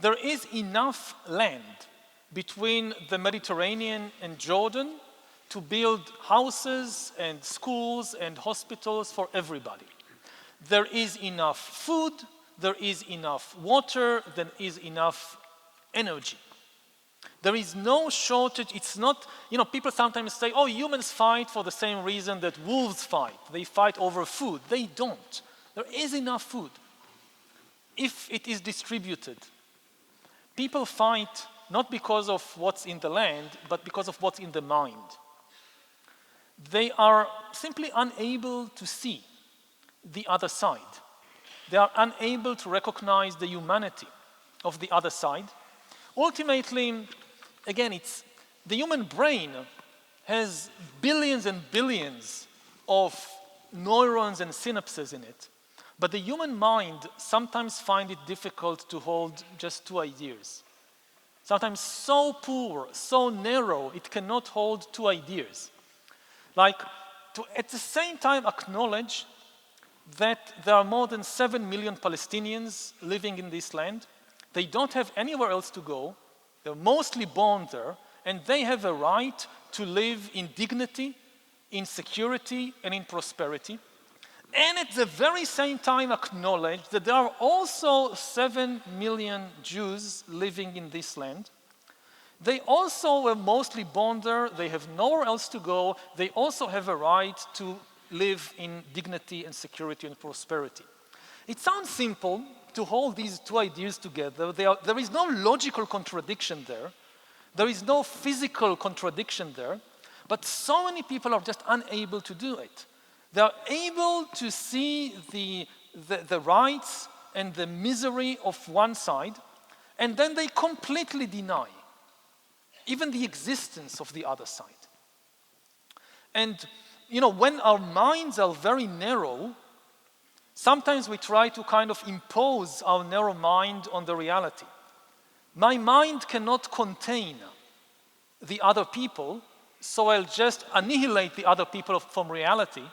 Speaker 3: there is enough land between the Mediterranean and Jordan to build houses and schools and hospitals for everybody. There is enough food, there is enough water, there is enough energy. There is no shortage. It's not, people sometimes say, oh, humans fight for the same reason that wolves fight. They fight over food. They don't. There is enough food if it is distributed. People fight not because of what's in the land, but because of what's in the mind. They are simply unable to see the other side. They are unable to recognize the humanity of the other side. Ultimately, again, the human brain has billions and billions of neurons and synapses in it, but the human mind sometimes finds it difficult to hold just two ideas. Sometimes so poor, so narrow, it cannot hold two ideas. Like, to at the same time acknowledge that there are more than 7 million Palestinians living in this land. They don't have anywhere else to go. They're mostly born there, and they have a right to live in dignity, in security, and in prosperity. And at the very same time acknowledge that there are also 7 million Jews living in this land. They also were mostly born there. They have nowhere else to go. They also have a right to live in dignity and security and prosperity. It sounds simple to hold these two ideas together. There is no logical contradiction there. There is no physical contradiction there. But so many people are just unable to do it. They are able to see the rights and the misery of one side, and then they completely deny even the existence of the other side. And, when our minds are very narrow, sometimes we try to kind of impose our narrow mind on the reality. My mind cannot contain the other people, so I'll just annihilate the other people from reality,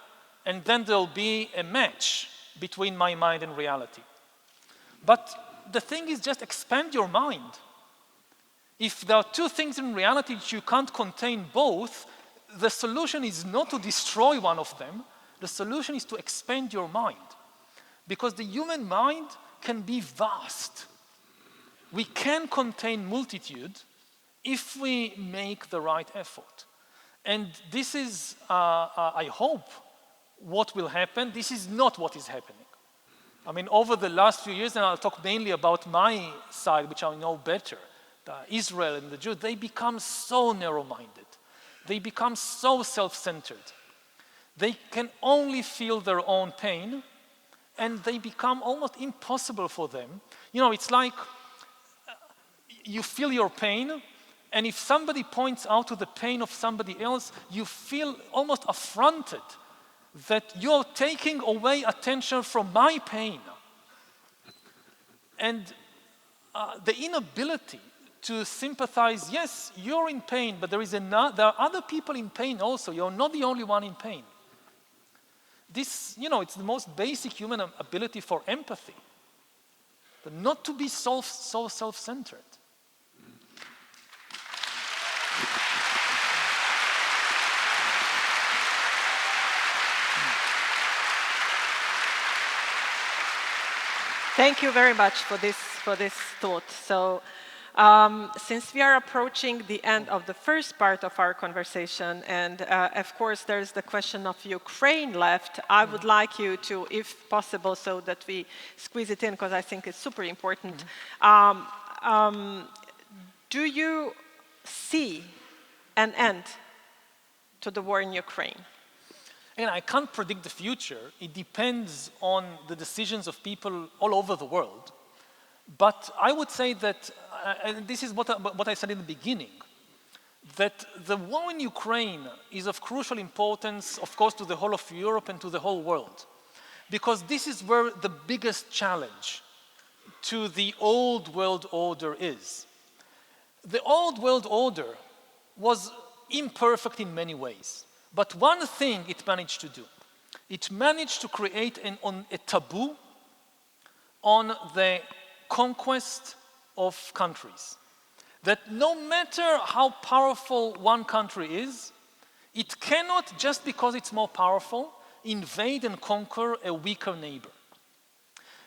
Speaker 3: and then there'll be a match between my mind and reality. But the thing is, just expand your mind. If there are two things in reality which you can't contain both, the solution is not to destroy one of them. The solution is to expand your mind. Because the human mind can be vast. We can contain multitude if we make the right effort. And this is, I hope, what will happen. This is not what is happening. I mean, over the last few years, and I'll talk mainly about my side, which I know better, Israel and the Jews, they become so narrow-minded. They become so self-centered. They can only feel their own pain, and they become almost impossible for them. It's like you feel your pain, and if somebody points out to the pain of somebody else, you feel almost affronted that you're taking away attention from my pain. And the inability to sympathize, yes, you're in pain, but there are other people in pain also. You're not the only one in pain. This, it's the most basic human ability for empathy, but not to be so self-centered.
Speaker 2: Thank you very much for this thought. So Since we are approaching the end of the first part of our conversation, and of course there's the question of Ukraine left, I would like you to, if possible, so that we squeeze it in, because I think it's super important. Do you see an end to the war in Ukraine?
Speaker 3: And I can't predict the future. It depends on the decisions of people all over the world. But I would say that, and this is what I said in the beginning, that the war in Ukraine is of crucial importance, of course, to the whole of Europe and to the whole world. Because this is where the biggest challenge to the old world order is. The old world order was imperfect in many ways. But one thing it managed to do, it managed to create a taboo on the conquest of countries. That no matter how powerful one country is, it cannot, just because it's more powerful, invade and conquer a weaker neighbor.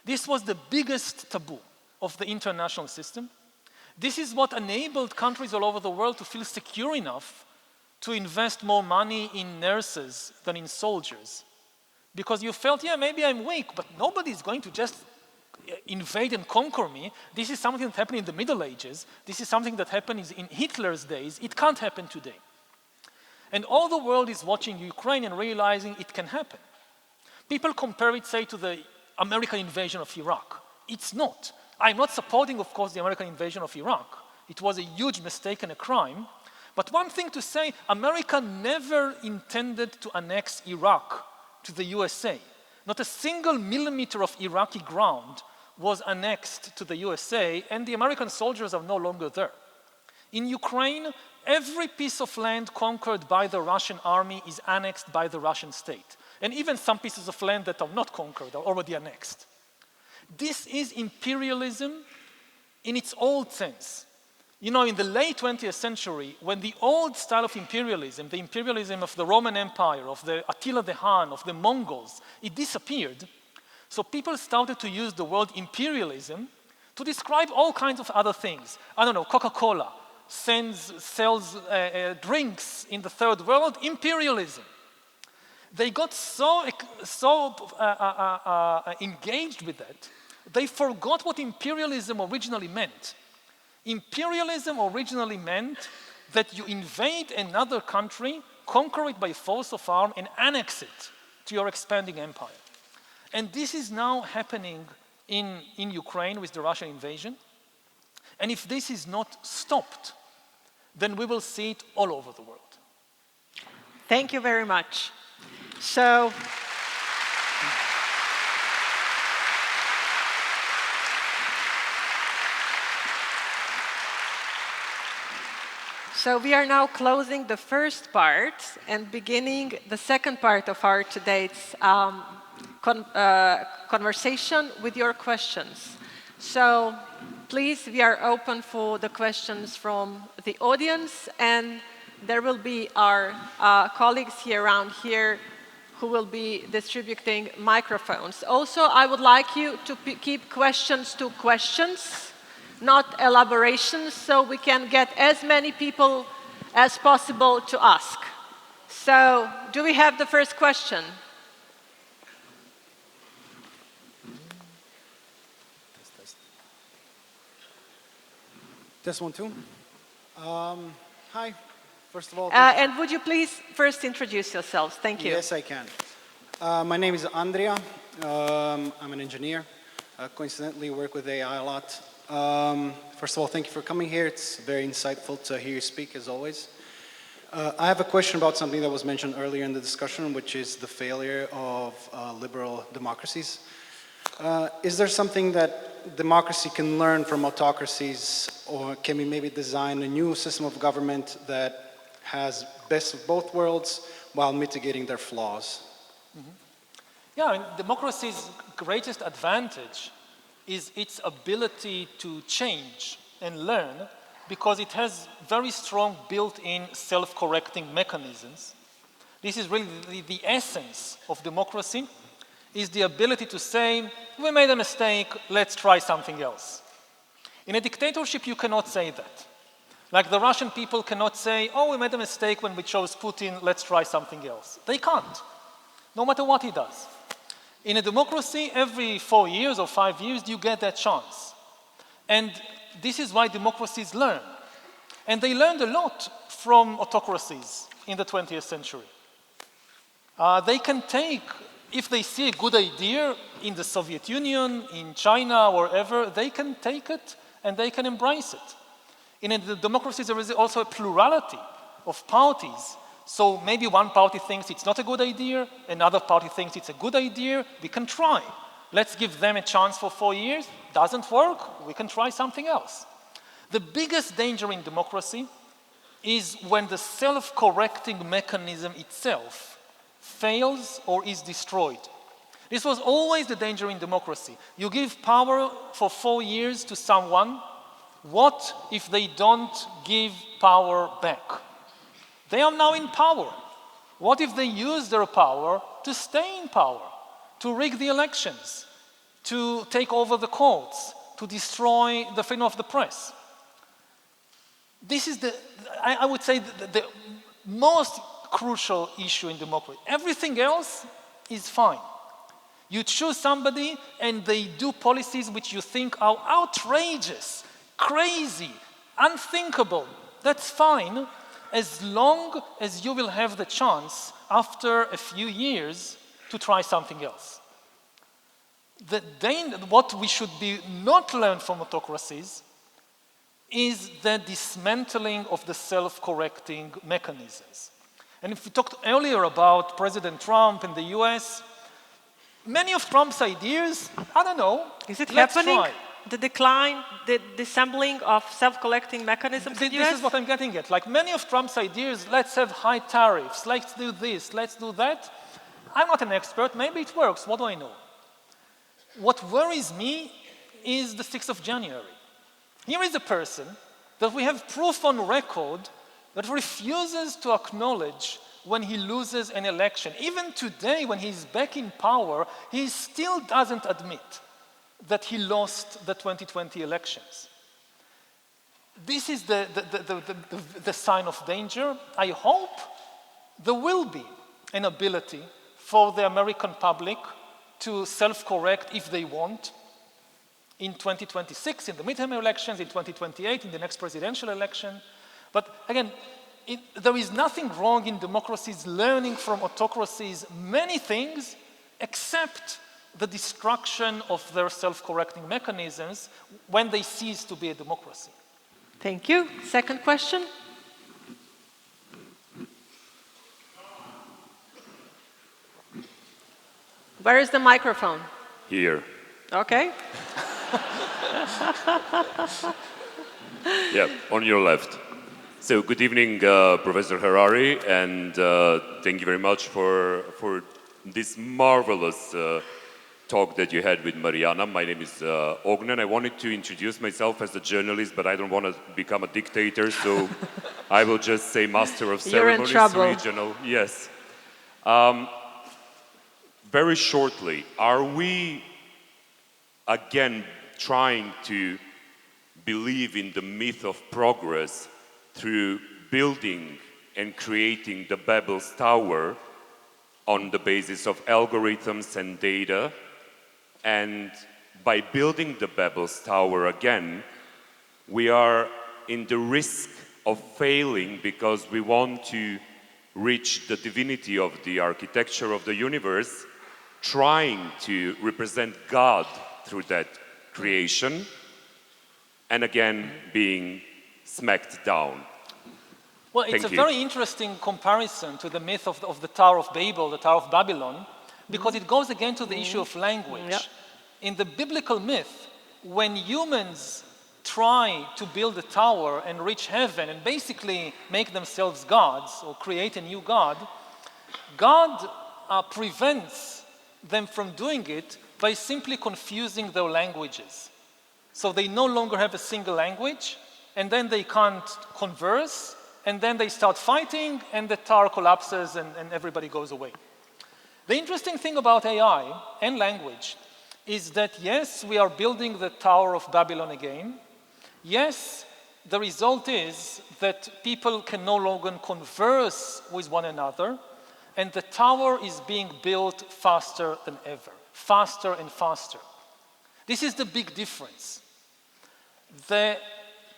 Speaker 3: This was the biggest taboo of the international system. This is what enabled countries all over the world to feel secure enough to invest more money in nurses than in soldiers. Because you felt, yeah, maybe I'm weak, but nobody's going to just invade and conquer me. This is something that happened in the Middle Ages. This is something that happened in Hitler's days. It can't happen today. And all the world is watching Ukraine and realizing it can happen. People compare it, say, to the American invasion of Iraq. It's not. I'm not supporting, of course, the American invasion of Iraq. It was a huge mistake and a crime. But one thing to say, America never intended to annex Iraq to the USA. Not a single millimeter of Iraqi ground was annexed to the USA, and the American soldiers are no longer there. In Ukraine, every piece of land conquered by the Russian army is annexed by the Russian state. And even some pieces of land that are not conquered are already annexed. This is imperialism in its old sense. You know, in the late 20th century, when the old style of imperialism, the imperialism of the Roman Empire, of the Attila the Hun, of the Mongols, it disappeared. So people started to use the word imperialism to describe all kinds of other things. I don't know, Coca-Cola sells drinks in the third world, imperialism. They got so engaged with that, they forgot what imperialism originally meant. Imperialism originally meant that you invade another country, conquer it by force of arm, and annex it to your expanding empire. And this is now happening in Ukraine with the Russian invasion. And if this is not stopped, then we will see it all over the world.
Speaker 2: Thank you very much. So we are now closing the first part and beginning the second part of our today's conversation with your questions. So please, we are open for the questions from the audience, and there will be our colleagues here around here who will be distributing microphones. Also, I would like you to keep questions to questions, not elaborations, so we can get as many people as possible to ask. So, do we have the first question?
Speaker 4: Test 1, 2. Hi, first of all.
Speaker 2: And would you please first introduce yourselves? Thank you.
Speaker 4: Yes, I can. My name is Andrea. I'm an engineer. Coincidentally, work with AI a lot. First of all, thank you for coming here. It's very insightful to hear you speak, as always. I have a question about something that was mentioned earlier in the discussion, which is the failure of liberal democracies. Is there something that democracy can learn from autocracies, or can we maybe design a new system of government that has best of both worlds while mitigating their flaws?
Speaker 3: Mm-hmm. Yeah, and democracy's greatest advantage is its ability to change and learn, because it has very strong built-in self-correcting mechanisms. This is really the essence of democracy, is the ability to say, we made a mistake, let's try something else. In a dictatorship, you cannot say that. Like the Russian people cannot say, oh, we made a mistake when we chose Putin, let's try something else. They can't, no matter what he does. In a democracy, every 4 years or 5 years, you get that chance. And this is why democracies learn. And they learned a lot from autocracies in the 20th century. They can take, if they see a good idea in the Soviet Union, in China, wherever, they can take it and they can embrace it. In a democracy, there is also a plurality of parties. So maybe one party thinks it's not a good idea, another party thinks it's a good idea. We can try. Let's give them a chance for 4 years. Doesn't work, we can try something else. The biggest danger in democracy is when the self-correcting mechanism itself fails or is destroyed. This was always the danger in democracy. You give power for 4 years to someone. What if they don't give power back? They are now in power. What if they use their power to stay in power, to rig the elections, to take over the courts, to destroy the freedom of the press? This is I would say, the most crucial issue in democracy. Everything else is fine. You choose somebody and they do policies which you think are outrageous, crazy, unthinkable. That's fine, as long as you will have the chance after a few years to try something else. What we should not learn from autocracies is the dismantling of the self-correcting mechanisms. And if we talked earlier about President Trump in the US, many of Trump's ideas, I don't know.
Speaker 2: Is it
Speaker 3: let's
Speaker 2: happening?
Speaker 3: try.
Speaker 2: The decline, the disassembling of self-collecting mechanisms in the US?
Speaker 3: This is what I'm getting at. Like many of Trump's ideas, let's have high tariffs, let's do this, let's do that. I'm not an expert, maybe it works, what do I know? What worries me is the 6th of January. Here is a person that we have proof on record that refuses to acknowledge when he loses an election. Even today, when he's back in power, he still doesn't admit that he lost the 2020 elections. This is the sign of danger. I hope there will be an ability for the American public to self-correct if they want in 2026, in the midterm elections, in 2028, in the next presidential election. But again, there is nothing wrong in democracies learning from autocracies many things except the destruction of their self-correcting mechanisms when they cease to be a democracy.
Speaker 2: Thank you. Second question. Where is the microphone?
Speaker 5: Here.
Speaker 2: Okay.
Speaker 5: Yeah, on your left. So good evening, Professor Harari, and thank you very much for this marvelous talk that you had with Mariana. My name is Ognen. I wanted to introduce myself as a journalist, but I don't want to become a dictator, so I will just say master of ceremonies,
Speaker 2: You're in trouble.
Speaker 5: regional. Yes. Very shortly, are we again trying to believe in the myth of progress through building and creating the Babel's Tower on the basis of algorithms and data? And by building the Babel's Tower again, we are in the risk of failing because we want to reach the divinity of the architecture of the universe, trying to represent God through that creation, and again being smacked down.
Speaker 3: Well, it's
Speaker 5: Thank
Speaker 3: a
Speaker 5: you.
Speaker 3: very interesting comparison to the myth of the Tower of Babel, the Tower of Babylon, because it goes again to the issue of language.
Speaker 2: Yep.
Speaker 3: In the biblical myth, when humans try to build a tower and reach heaven and basically make themselves gods or create a new god, God prevents them from doing it by simply confusing their languages. So they no longer have a single language, and then they can't converse, and then they start fighting, and the tower collapses, and everybody goes away. The interesting thing about AI and language is that, yes, we are building the Tower of Babylon again, Yes, the result is that people can no longer converse with one another, and the tower is being built faster than ever, faster and faster. This is the big difference. The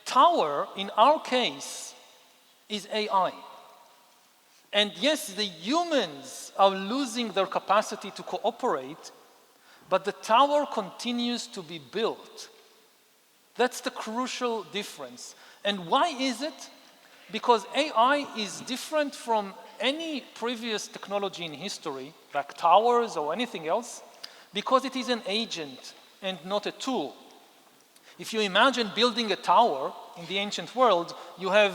Speaker 3: tower, in our case, is AI. And yes, the humans are losing their capacity to cooperate, but the tower continues to be built. That's the crucial difference. And why is it? Because AI is different from any previous technology in history, like towers or anything else, because it is an agent and not a tool. If you imagine building a tower in the ancient world, you have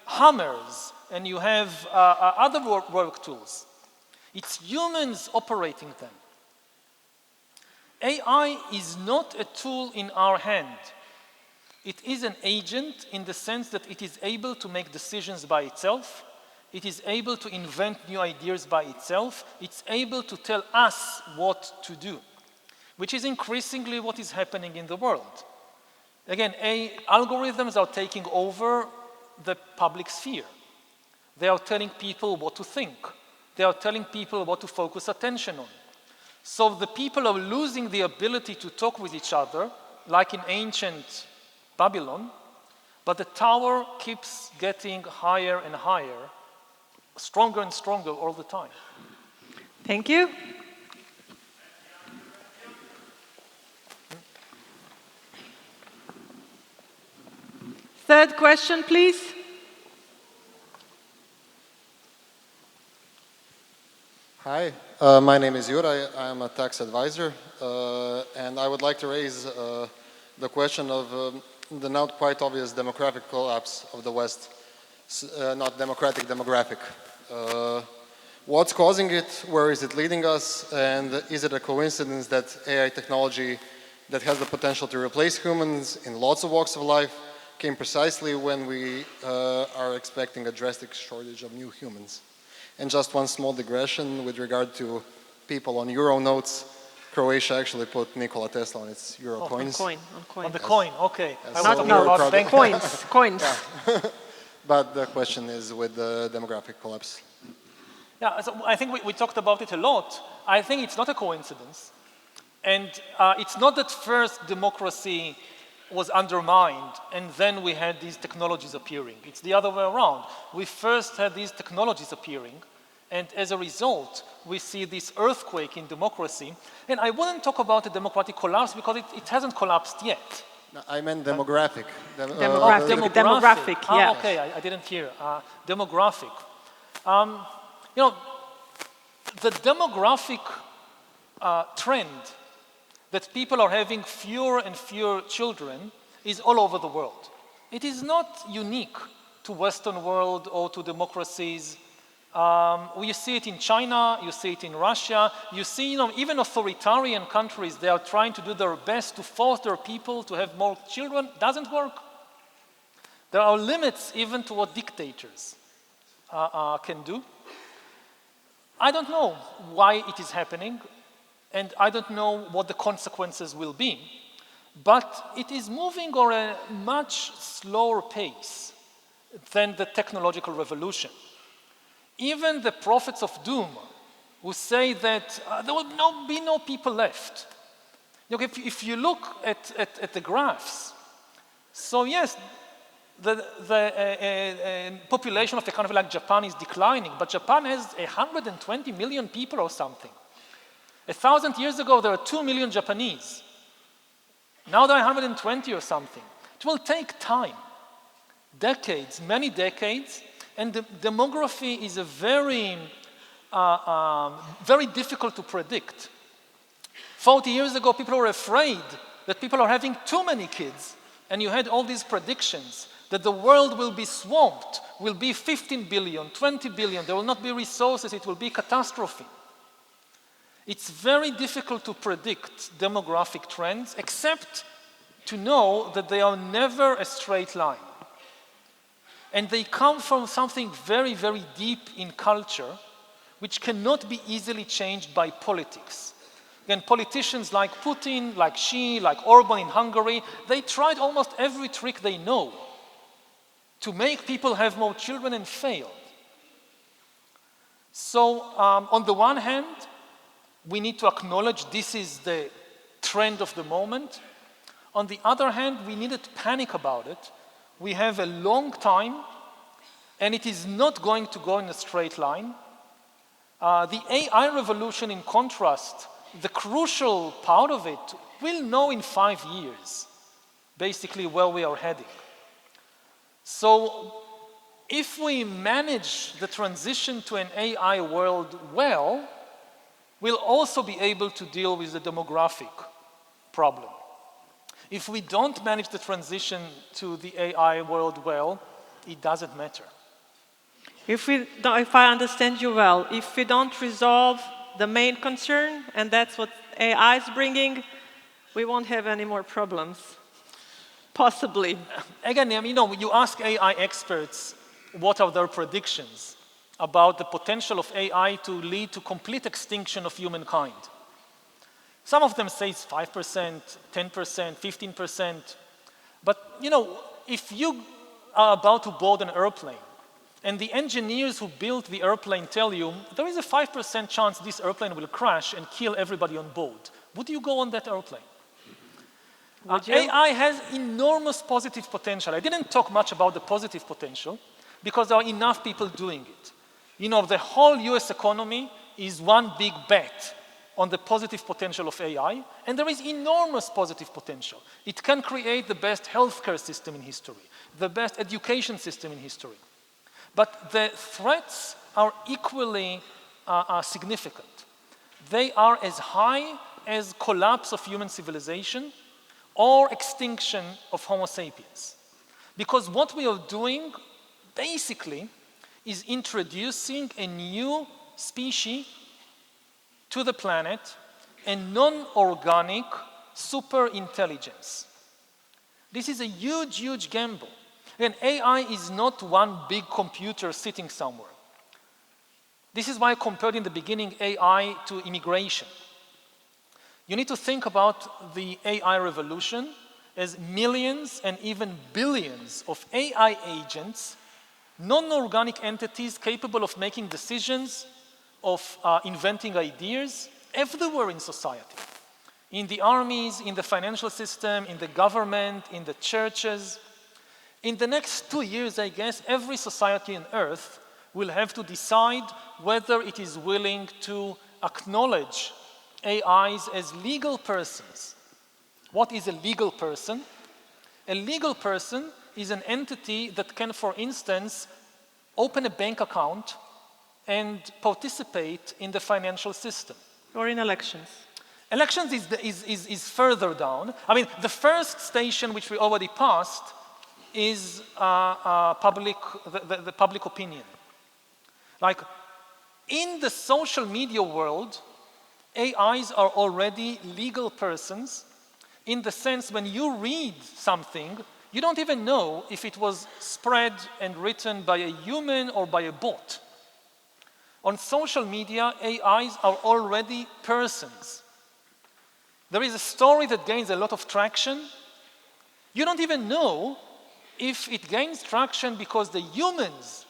Speaker 3: hammers and you have other work tools. It's humans operating them. AI is not a tool in our hand. It is an agent in the sense that it is able to make decisions by itself. It is able to invent new ideas by itself. It's able to tell us what to do, which is increasingly what is happening in the world. Again, algorithms are taking over the public sphere. They are telling people what to think. They are telling people what to focus attention on. So the people are losing the ability to talk with each other, like in ancient Babylon, but the tower keeps getting higher and higher, stronger and stronger all the time.
Speaker 2: Thank you. Third question, please.
Speaker 6: Hi, my name is Jura. I am a tax advisor, and I would like to raise the question of the not quite obvious demographic collapse of the West, not democratic, demographic. What's causing it? Where is it leading us? And is it a coincidence that AI technology that has the potential to replace humans in lots of walks of life came precisely when we are expecting a drastic shortage of new humans? And just one small digression with regard to people on Euro notes. Croatia actually put Nikola Tesla on its Euro coins.
Speaker 2: On
Speaker 3: On the coin, okay.
Speaker 6: Yes.
Speaker 3: I was
Speaker 6: Not
Speaker 3: talking
Speaker 6: notes,
Speaker 3: about bank
Speaker 2: coins.
Speaker 6: But the question is with the demographic collapse.
Speaker 3: Yeah, so I think we talked about it a lot. I think it's not a coincidence. And it's not that first democracy was undermined and then we had these technologies appearing. It's the other way around. We first had these technologies appearing, and as a result, we see this earthquake in democracy. And I wouldn't talk about a democratic collapse because it hasn't collapsed yet.
Speaker 6: No, I meant demographic.
Speaker 2: Demographic, yeah.
Speaker 3: Okay, I didn't hear. Demographic. The demographic trend that people are having fewer and fewer children is all over the world. It is not unique to Western world or to democracies. You see it in China, you see it in Russia, you see even authoritarian countries, they are trying to do their best to force their people to have more children. Doesn't work. There are limits even to what dictators can do. I don't know why it is happening, and I don't know what the consequences will be, but it is moving at a much slower pace than the technological revolution. Even the prophets of doom who say that there will be no people left. If you look at the graphs, so yes, the population of a country like Japan is declining, but Japan has 120 million people or something. 1,000 years ago, there were 2 million Japanese. Now there are 120 or something. It will take time, decades, many decades, and the demography is a very difficult to predict. 40 years ago, people were afraid that people are having too many kids, and you had all these predictions that the world will be swamped, will be 15 billion, 20 billion, there will not be resources, it will be catastrophe. It's very difficult to predict demographic trends, except to know that they are never a straight line. And they come from something very, very deep in culture, which cannot be easily changed by politics. Again, politicians like Putin, like Xi, like Orban in Hungary, they tried almost every trick they know to make people have more children and failed. So on the one hand, we need to acknowledge this is the trend of the moment. On the other hand, we needn't panic about it. We have a long time, and it is not going to go in a straight line. The AI revolution, in contrast, the crucial part of it, we'll know in 5 years, basically where we are heading. So if we manage the transition to an AI world well, we'll also be able to deal with the demographic problem. If we don't manage the transition to the AI world well, it doesn't matter.
Speaker 2: If I understand you well, if we don't resolve the main concern, and that's what AI is bringing, we won't have any more problems. Possibly.
Speaker 3: Again, you ask AI experts what are their predictions about the potential of AI to lead to complete extinction of humankind. Some of them say it's 5%, 10%, 15%. But, if you are about to board an airplane, and the engineers who built the airplane tell you, there is a 5% chance this airplane will crash and kill everybody on board, would you go on that airplane? AI has enormous positive potential. I didn't talk much about the positive potential because there are enough people doing it. The whole US economy is one big bet on the positive potential of AI, and there is enormous positive potential. It can create the best healthcare system in history, the best education system in history. But the threats are equally significant. They are as high as collapse of human civilization or extinction of Homo sapiens. Because what we are doing, basically, is introducing a new species to the planet, a non-organic super-intelligence. This is a huge, huge gamble. And AI is not one big computer sitting somewhere. This is why I compared in the beginning AI to immigration. You need to think about the AI revolution as millions and even billions of AI agents, non-organic entities capable of making decisions, of inventing ideas everywhere in society. In the armies, in the financial system, in the government, in the churches. In the next 2 years, I guess, every society on Earth will have to decide whether it is willing to acknowledge AIs as legal persons. What is a legal person? A legal person is an entity that can, for instance, open a bank account and participate in the financial system.
Speaker 2: Or in elections.
Speaker 3: Elections is further down. I mean, the first station which we already passed is the public opinion. Like, in the social media world, AIs are already legal persons in the sense when you read something, you don't even know if it was spread and written by a human or by a bot. On social media, AIs are already persons. There is a story that gains a lot of traction. You don't even know if it gains traction because the humans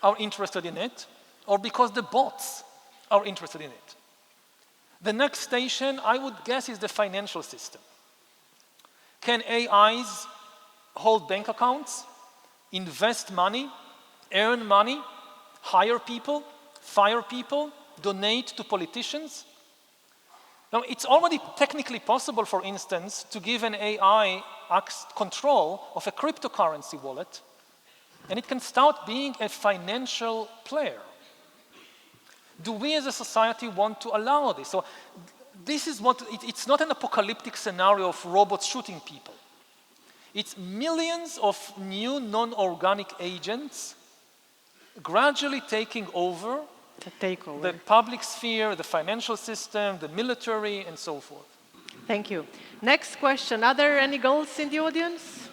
Speaker 3: are interested in it or because the bots are interested in it. The next station, I would guess, is the financial system. Can AIs hold bank accounts, invest money, earn money, hire people, fire people, donate to politicians? Now, it's already technically possible, for instance, to give an AI control of a cryptocurrency wallet, and it can start being a financial player. Do we as a society want to allow this? So this is what, it's not an apocalyptic scenario of robots shooting people. It's millions of new non-organic agents gradually taking over the public sphere, the financial system, the military, and so forth.
Speaker 2: Thank you. Next question. Are there any girls in the audience?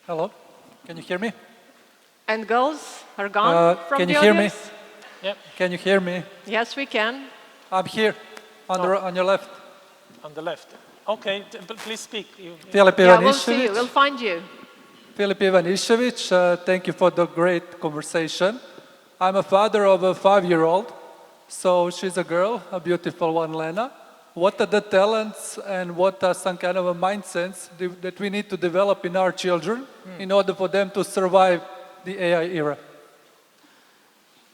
Speaker 7: Hello, can you hear me?
Speaker 2: And girls are gone from
Speaker 7: can
Speaker 2: the
Speaker 7: you hear
Speaker 2: audience?
Speaker 7: me?
Speaker 3: Yep,
Speaker 7: Can you hear me?
Speaker 2: Yes, we can.
Speaker 7: I'm here, on your left.
Speaker 3: on the left. Okay, please speak.
Speaker 7: Filip
Speaker 2: Yeah, we'll see you.
Speaker 7: Ivanišević.
Speaker 2: We'll find you.
Speaker 7: Filip Ivanišević, thank you for the great conversation. I'm a father of a 5-year-old, so she's a girl, a beautiful one, Lena. What are the talents and what are some kind of a mindsets that we need to develop in our children in order for them to survive the AI era?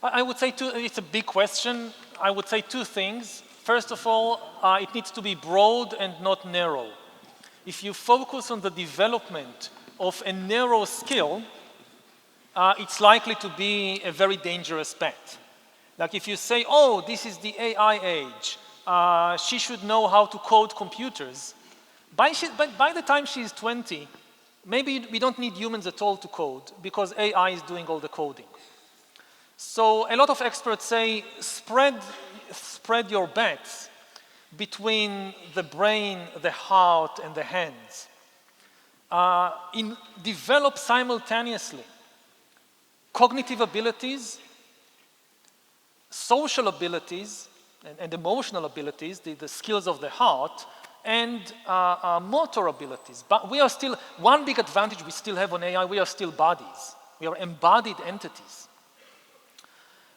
Speaker 3: I would say it's a big question. I would say two things. First of all, it needs to be broad and not narrow. If you focus on the development of a narrow skill, it's likely to be a very dangerous bet. Like if you say, oh, this is the AI age, she should know how to code computers. By the time she's 20, maybe we don't need humans at all to code because AI is doing all the coding. So a lot of experts say spread your bets between the brain, the heart, and the hands. Develop simultaneously cognitive abilities, social abilities, and emotional abilities, the skills of the heart, and motor abilities. But we are still, one big advantage we still have on AI, we are still bodies. We are embodied entities.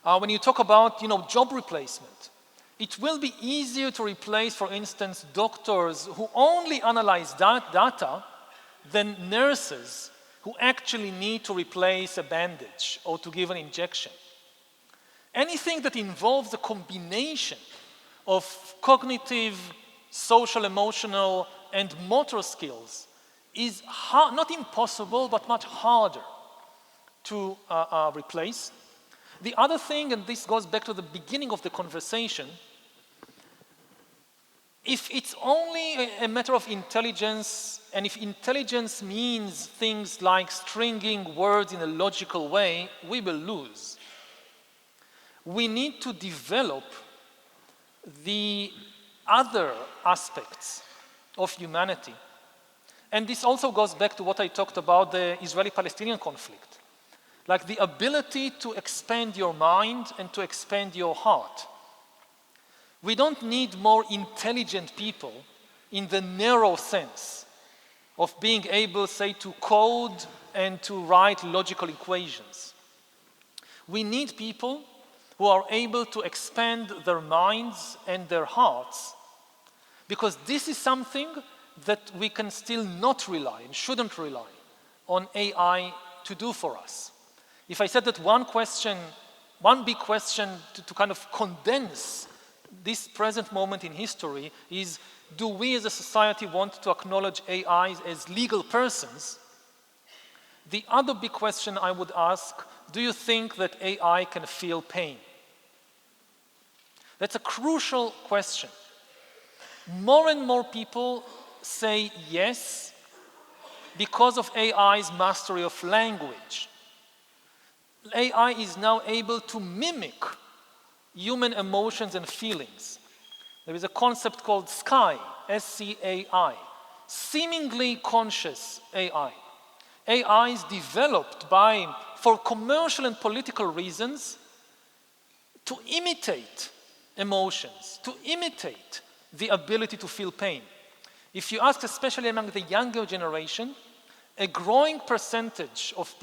Speaker 3: When you talk about, job replacement, it will be easier to replace, for instance, doctors who only analyze data than nurses who actually need to replace a bandage or to give an injection. Anything that involves a combination of cognitive, social, emotional, and motor skills is not impossible, but much harder to replace. The other thing, and this goes back to the beginning of the conversation, if it's only a matter of intelligence, and if intelligence means things like stringing words in a logical way, we will lose. We need to develop the other aspects of humanity. And this also goes back to what I talked about, the Israeli-Palestinian conflict. Like the ability to expand your mind and to expand your heart. We don't need more intelligent people in the narrow sense of being able, say, to code and to write logical equations. We need people who are able to expand their minds and their hearts, because this is something that we can still not rely and shouldn't rely on AI to do for us. If I said that one big question to kind of condense this present moment in history is, do we as a society want to acknowledge AIs as legal persons? The other big question I would ask, do you think that AI can feel pain? That's a crucial question. More and more people say yes because of AI's mastery of language. AI is now able to mimic human emotions and feelings. There is a concept called SCAI, S-C-A-I, seemingly conscious AI. AI is developed for commercial and political reasons to imitate emotions, to imitate the ability to feel pain. If you ask, especially among the younger generation, a growing percentage of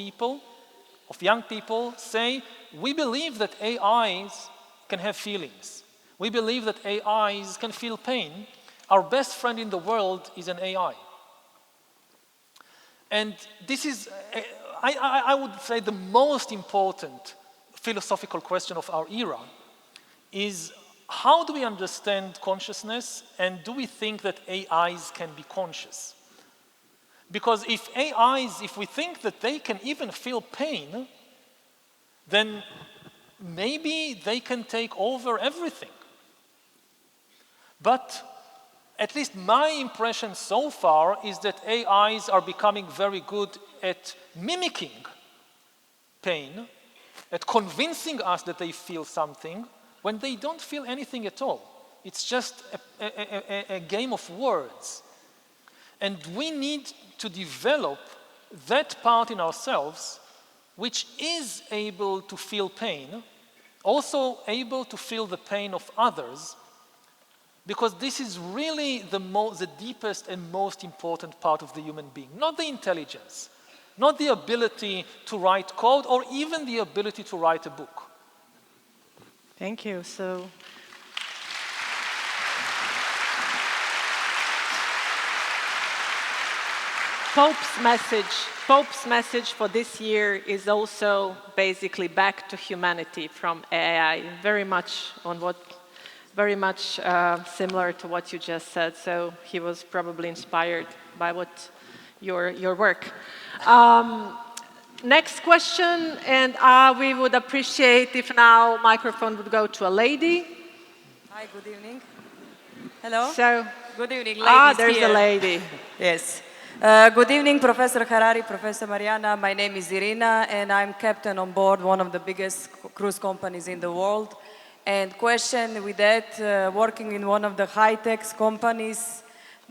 Speaker 3: young people say, we believe that AIs can have feelings. We believe that AIs can feel pain. Our best friend in the world is an AI. And this is, I would say, the most important philosophical question of our era is, how do we understand consciousness, and do we think that AIs can be conscious? Because if we think that they can even feel pain, then maybe they can take over everything. But at least my impression so far is that AIs are becoming very good at mimicking pain, at convincing us that they feel something when they don't feel anything at all. It's just a game of words. And we need to develop that part in ourselves which is able to feel pain also able to feel the pain of others, because this is really the deepest and most important part of the human being, not the intelligence, not the ability to write code or even the ability to write a book.
Speaker 2: Thank you. So, Pope's message for this year is also basically back to humanity from AI, very much similar to what you just said. So he was probably inspired by what your work. Next question, and we would appreciate if now microphone would go to a lady.
Speaker 8: Hi, good evening. Hello.
Speaker 2: So,
Speaker 8: good evening, ladies
Speaker 2: there's
Speaker 8: here.
Speaker 2: a lady.
Speaker 8: Yes. Good evening, Professor Harari, Professor Mariana. My name is Irina, and I'm captain on board one of the biggest cruise companies in the world. And question with that, working in one of the high-tech companies,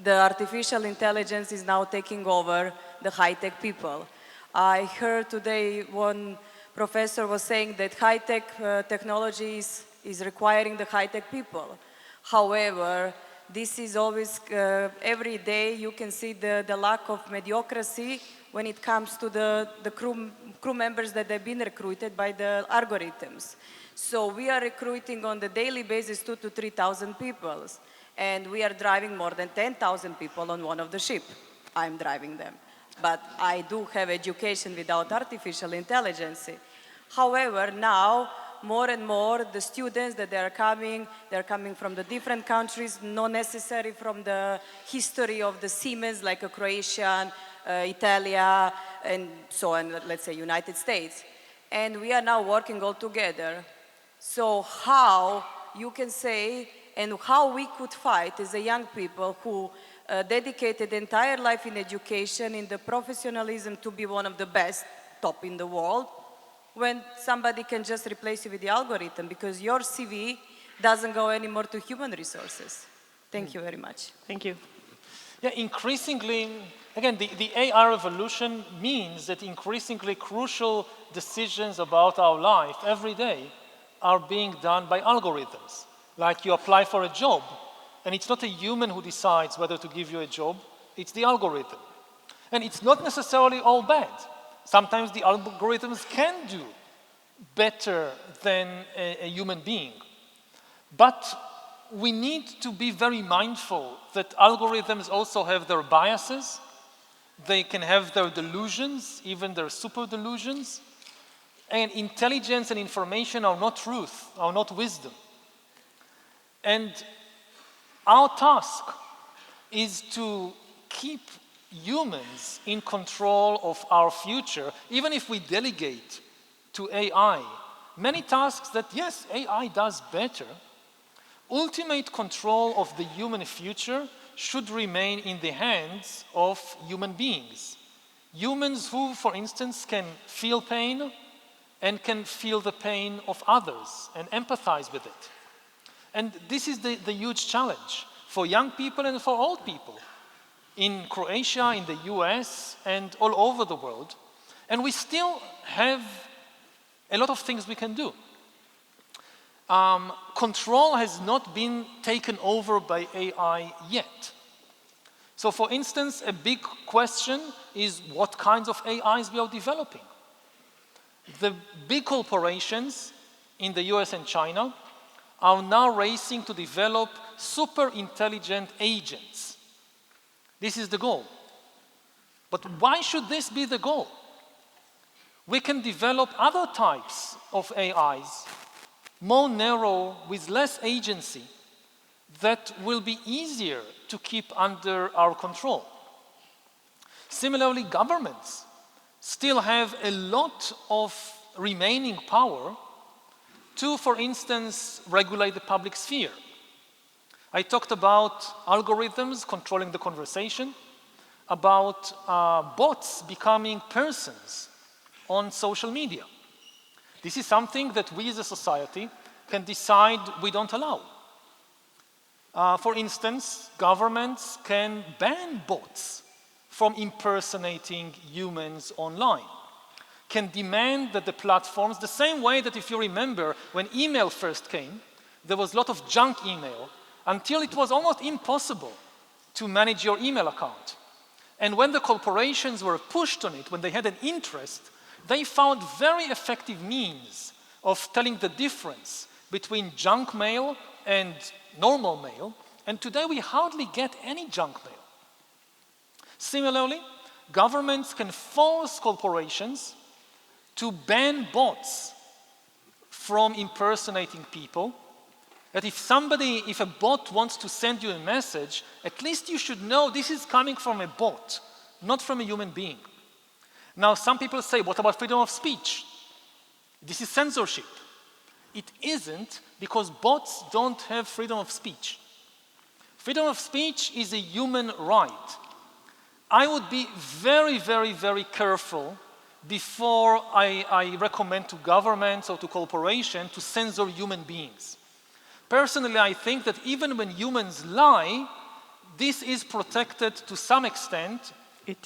Speaker 8: the artificial intelligence is now taking over the high-tech people. I heard today one professor was saying that high-tech technology is requiring the high-tech people. However, this is always, every day you can see the lack of mediocrity when it comes to the crew members that have been recruited by the algorithms. So we are recruiting on the daily basis 2,000 to 3,000 people, and we are driving more than 10,000 people on one of the ship. I'm driving them. But I do have education without artificial intelligence. However, now, more and more, the students that they're coming from the different countries, not necessarily from the history of the Siemens, like a Croatian, Italia, and so on, let's say United States. And we are now working all together. So how you can say, and how we could fight as a young people who dedicated entire life in education, in the professionalism to be one of the best, top in the world, when somebody can just replace you with the algorithm, because your CV doesn't go anymore to human resources. Thank you very much.
Speaker 2: Thank you.
Speaker 3: Yeah, increasingly, again, the AI revolution means that increasingly crucial decisions about our life every day are being done by algorithms. Like you apply for a job, and it's not a human who decides whether to give you a job, it's the algorithm. And it's not necessarily all bad. Sometimes the algorithms can do better than a human being. But we need to be very mindful that algorithms also have their biases. They can have their delusions, even their super delusions. And intelligence and information are not truth, are not wisdom. And our task is to keep humans in control of our future, even if we delegate to AI many tasks that, yes, AI does better. Ultimate control of the human future should remain in the hands of human beings. Humans who, for instance, can feel pain and can feel the pain of others and empathize with it. And this is the huge challenge for young people and for old people in Croatia, in the US, and all over the world. And we still have a lot of things we can do. Control has not been taken over by AI yet. So for instance, a big question is what kinds of AIs we are developing. The big corporations in the US and China are now racing to develop super intelligent agents. This is the goal. But why should this be the goal? We can develop other types of AIs, more narrow, with less agency, that will be easier to keep under our control. Similarly, governments still have a lot of remaining power to, for instance, regulate the public sphere. I talked about algorithms controlling the conversation, about bots becoming persons on social media. This is something that we as a society can decide we don't allow. For instance, governments can ban bots from impersonating humans online, can demand that the platforms, the same way that if you remember when email first came, there was a lot of junk email until it was almost impossible to manage your email account. And when the corporations were pushed on it, when they had an interest, they found very effective means of telling the difference between junk mail and normal mail, and today we hardly get any junk mail. Similarly, governments can force corporations to ban bots from impersonating people. That if a bot wants to send you a message, at least you should know this is coming from a bot, not from a human being. Now, some people say, what about freedom of speech? This is censorship. It isn't, because bots don't have freedom of speech. Freedom of speech is a human right. I would be very, very, very careful before I recommend to governments or to corporations to censor human beings. Personally, I think that even when humans lie, this is protected to some extent,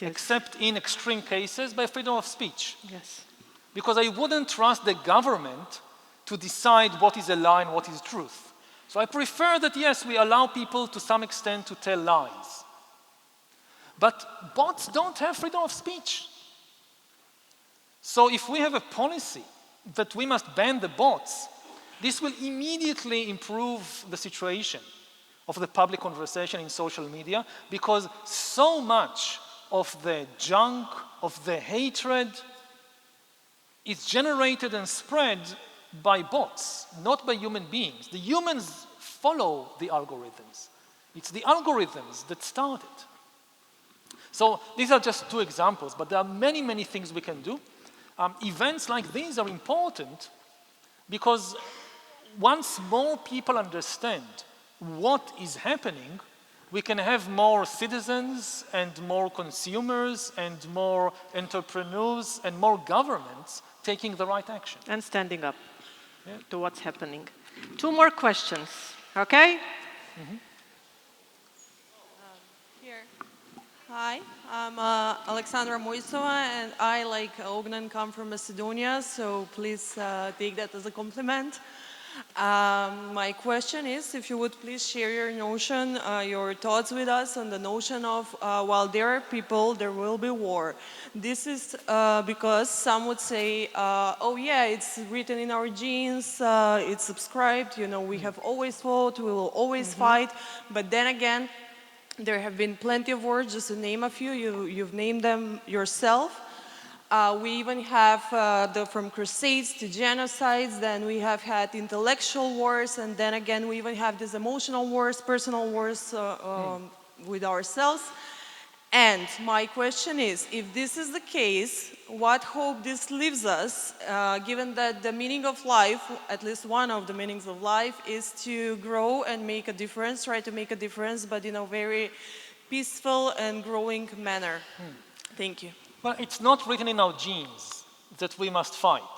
Speaker 3: except in extreme cases, by freedom of speech.
Speaker 2: Yes.
Speaker 3: Because I wouldn't trust the government to decide what is a lie and what is truth. So I prefer that, yes, we allow people to some extent to tell lies. But bots don't have freedom of speech. So if we have a policy that we must ban the bots, this will immediately improve the situation of the public conversation in social media, because so much of the junk, of the hatred, is generated and spread by bots, not by human beings. The humans follow the algorithms. It's the algorithms that start it. So these are just two examples, but there are many, many things we can do. Events like these are important because once more people understand what is happening, we can have more citizens and more consumers and more entrepreneurs and more governments taking the right action.
Speaker 2: And standing up to what's happening. Two more questions, okay?
Speaker 9: Here. Hi, I'm Alexandra Moisova, and I, like Ognan, come from Macedonia, so please take that as a compliment. My question is, if you would please share your notion, your thoughts with us on the notion of while there are people, there will be war. This is because some would say, oh yeah, it's written in our genes, it's subscribed, you know, we have always fought, we will always fight, but then again, there have been plenty of wars, just to name a few, you've named them yourself. We even have from crusades to genocides, then we have had intellectual wars, and then again we even have these emotional wars, personal wars with ourselves. And my question is, if this is the case, what hope this leaves us, given that the meaning of life, at least one of the meanings of life, is to grow and make a difference, try to make a difference, but in a very peaceful and growing manner. Thank you.
Speaker 3: Well, it's not written in our genes that we must fight.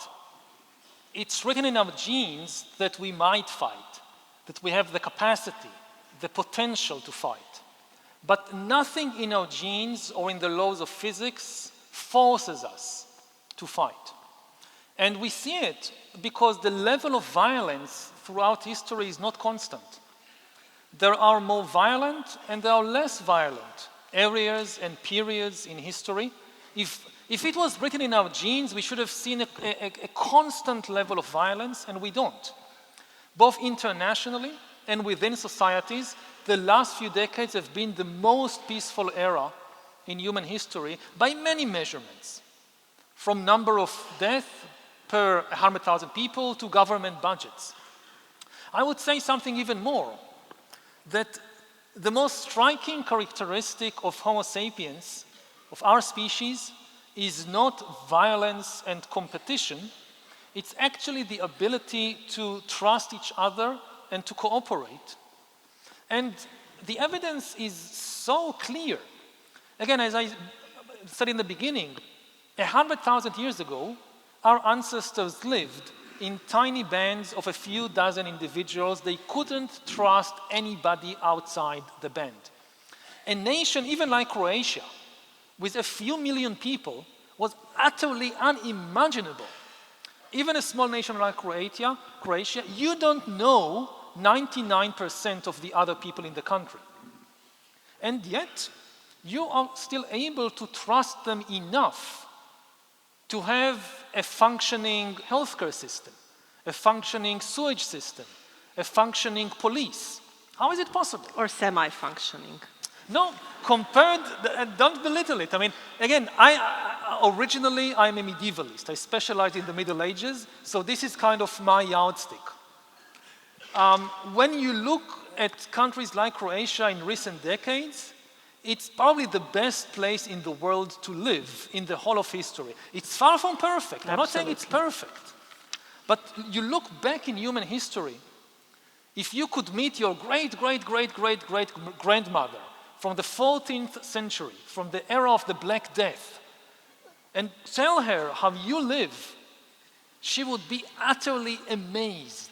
Speaker 3: It's written in our genes that we might fight, that we have the capacity, the potential to fight. But nothing in our genes or in the laws of physics forces us to fight. And we see it because the level of violence throughout history is not constant. There are more violent and there are less violent areas and periods in history. If it was written in our genes, we should have seen a constant level of violence, and we don't. Both internationally and within societies, the last few decades have been the most peaceful era in human history by many measurements, from number of deaths per 100,000 people to government budgets. I would say something even more, that the most striking characteristic of Homo sapiens, of our species, is not violence and competition. It's actually the ability to trust each other and to cooperate. And the evidence is so clear. Again, as I said in the beginning, 100,000 years ago, our ancestors lived in tiny bands of a few dozen individuals. They couldn't trust anybody outside the band. A nation, even like Croatia, with a few million people, was utterly unimaginable. Even a small nation like Croatia, you don't know 99% of the other people in the country. And yet, you are still able to trust them enough to have a functioning healthcare system, a functioning sewage system, a functioning police. How is it possible?
Speaker 2: Or semi-functioning.
Speaker 3: No, don't belittle it. I mean, again, originally I'm a medievalist. I specialize in the Middle Ages, so this is kind of my yardstick. When you look at countries like Croatia in recent decades, it's probably the best place in the world to live in the whole of history. It's far from perfect. I'm not saying it's perfect. But you look back in human history, if you could meet your great-great-great-great-great-grandmother from the 14th century, from the era of the Black Death, and tell her how you live, she would be utterly amazed.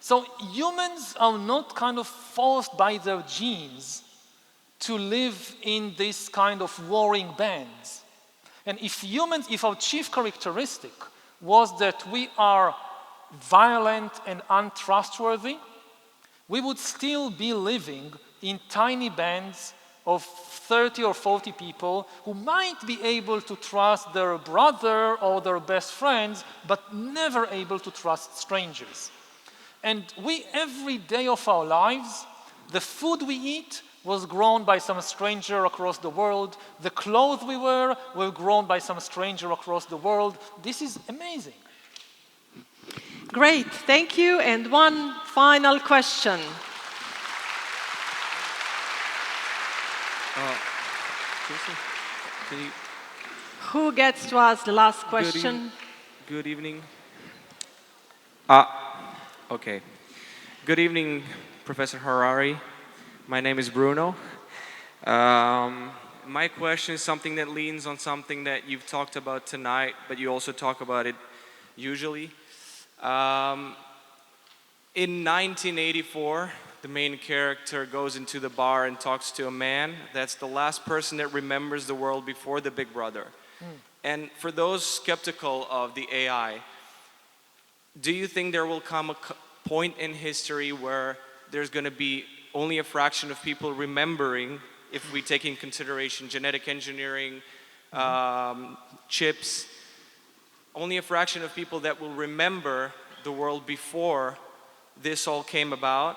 Speaker 3: So humans are not kind of forced by their genes to live in this kind of warring bands. And if our chief characteristic was that we are violent and untrustworthy, we would still be living in tiny bands of 30 or 40 people who might be able to trust their brother or their best friends, but never able to trust strangers. And we, every day of our lives, the food we eat was grown by some stranger across the world. The clothes we wear were grown by some stranger across the world. This is amazing.
Speaker 2: Great, thank you. And one final question. Who gets to ask the last question?
Speaker 10: Good evening. Okay. Good evening, Professor Harari. My name is Bruno. My question is something that leans on something that you've talked about tonight, but you also talk about it usually. In 1984, the main character goes into the bar and talks to a man. That's the last person that remembers the world before the Big Brother. And for those skeptical of the AI, do you think there will come a point in history where there's going to be only a fraction of people remembering, if we take in consideration genetic engineering, chips, only a fraction of people that will remember the world before this all came about?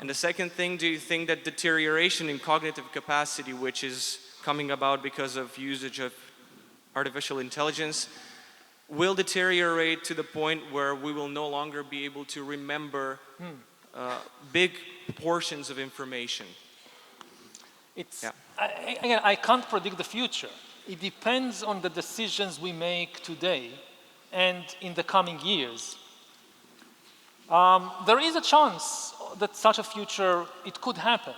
Speaker 10: And the second thing, do you think that deterioration in cognitive capacity, which is coming about because of usage of artificial intelligence, will deteriorate to the point where we will no longer be able to remember big portions of information?
Speaker 3: Again, I can't predict the future. It depends on the decisions we make today and in the coming years. There is a chance that such a future, it could happen.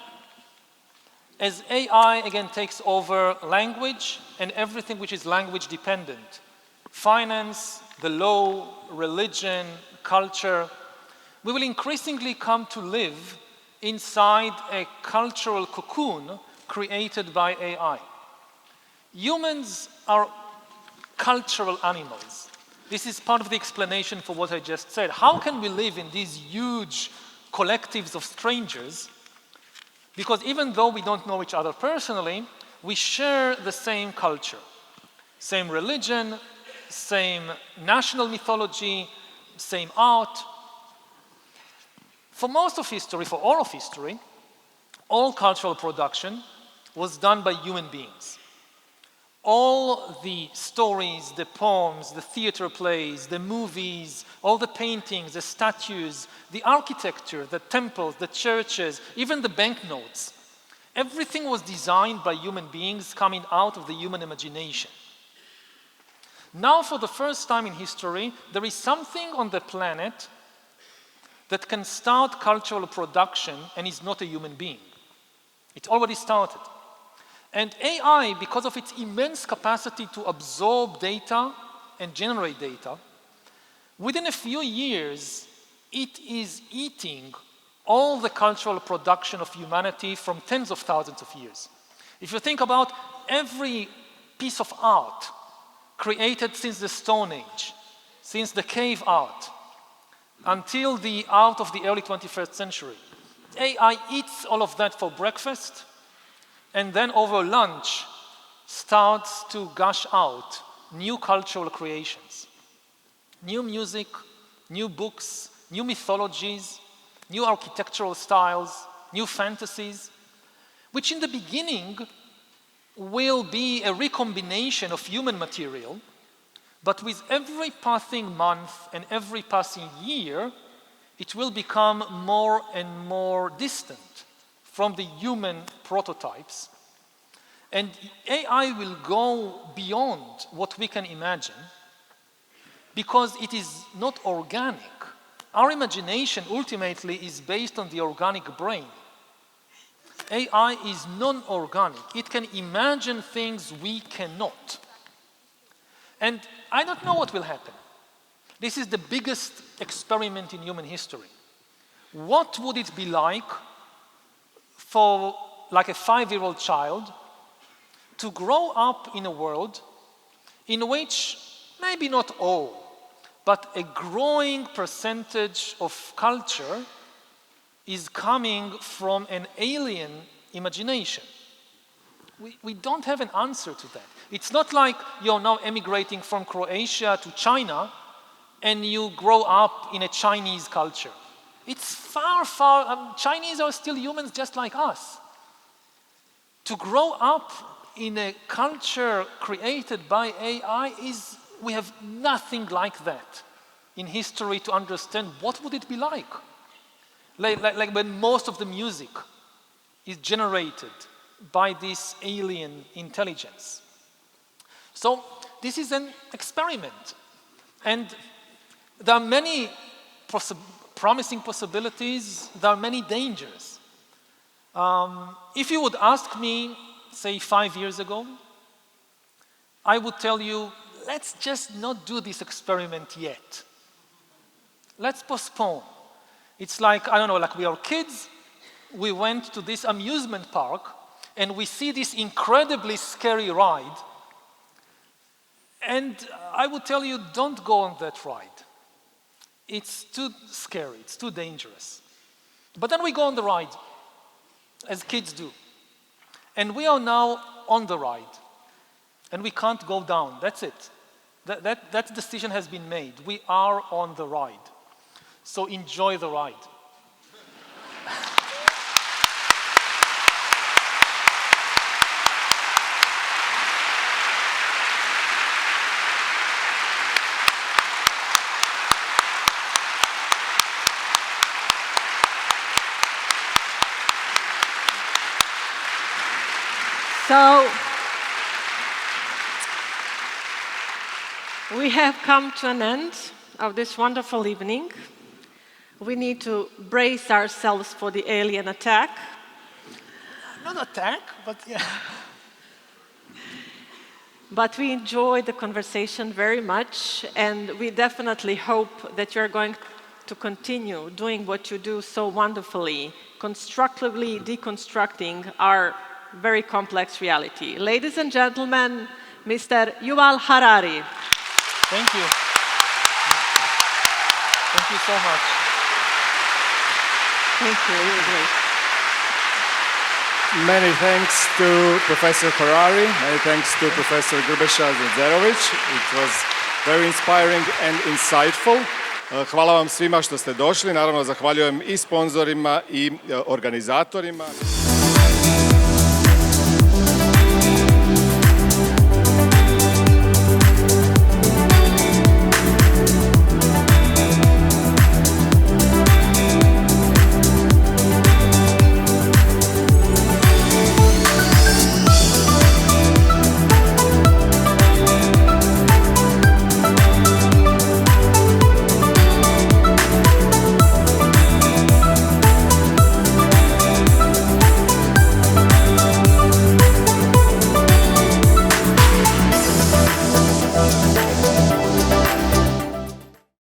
Speaker 3: As AI, again, takes over language and everything which is language dependent, finance, the law, religion, culture, we will increasingly come to live inside a cultural cocoon created by AI. Humans are cultural animals. This is part of the explanation for what I just said. How can we live in these huge collectives of strangers? Because even though we don't know each other personally, we share the same culture, same religion, same national mythology, same art. For most of history, for all of history, all cultural production was done by human beings. All the stories, the poems, the theater plays, the movies, all the paintings, the statues, the architecture, the temples, the churches, even the banknotes, everything was designed by human beings coming out of the human imagination. Now, for the first time in history, there is something on the planet that can start cultural production and is not a human being. It already started. And AI, because of its immense capacity to absorb data and generate data, within a few years, it is eating all the cultural production of humanity from tens of thousands of years. If you think about every piece of art created since the Stone Age, since the cave art, until the art of the early 21st century. AI eats all of that for breakfast, and then over lunch starts to gush out new cultural creations. New music, new books, new mythologies, new architectural styles, new fantasies, which in the beginning will be a recombination of human material, but with every passing month and every passing year, it will become more and more distant from the human prototypes. And AI will go beyond what we can imagine because it is not organic. Our imagination ultimately is based on the organic brain. AI is non-organic. It can imagine things we cannot. And I don't know what will happen. This is the biggest experiment in human history. What would it be like for like a 5-year-old child to grow up in a world in which maybe not all, but a growing percentage of culture is coming from an alien imagination? We don't have an answer to that. It's not like you're now emigrating from Croatia to China and you grow up in a Chinese culture. It's far, Chinese are still humans just like us. To grow up in a culture created by AI we have nothing like that in history to understand what would it be like. Like when most of the music is generated by this alien intelligence. So this is an experiment. And there are many promising possibilities, there are many dangers. If you would ask me, say 5 years ago, I would tell you, let's just not do this experiment yet. Let's postpone. It's like, I don't know, like we are kids, we went to this amusement park and we see this incredibly scary ride. And I would tell you, don't go on that ride. It's too scary, it's too dangerous. But then we go on the ride, as kids do. And we are now on the ride. And we can't go down, that's it. That decision has been made. We are on the ride. So enjoy the ride.
Speaker 2: So, we have come to an end of this wonderful evening. We need to brace ourselves for the alien attack.
Speaker 3: Not attack, but yeah.
Speaker 2: But we enjoyed the conversation very much, and we definitely hope that you're going to continue doing what you do so wonderfully, constructively deconstructing our very complex reality. Ladies and gentlemen, Mr. Yuval Harari.
Speaker 3: Thank you. Thank you so much.
Speaker 2: Thank you, you're great.
Speaker 1: Many thanks to Professor Harari, many thanks to Professor Grbeša-Zedzerović. It was very inspiring and insightful. Hvala vam svima što ste došli. Naravno, zahvaljujem i sponzorima i organizatorima.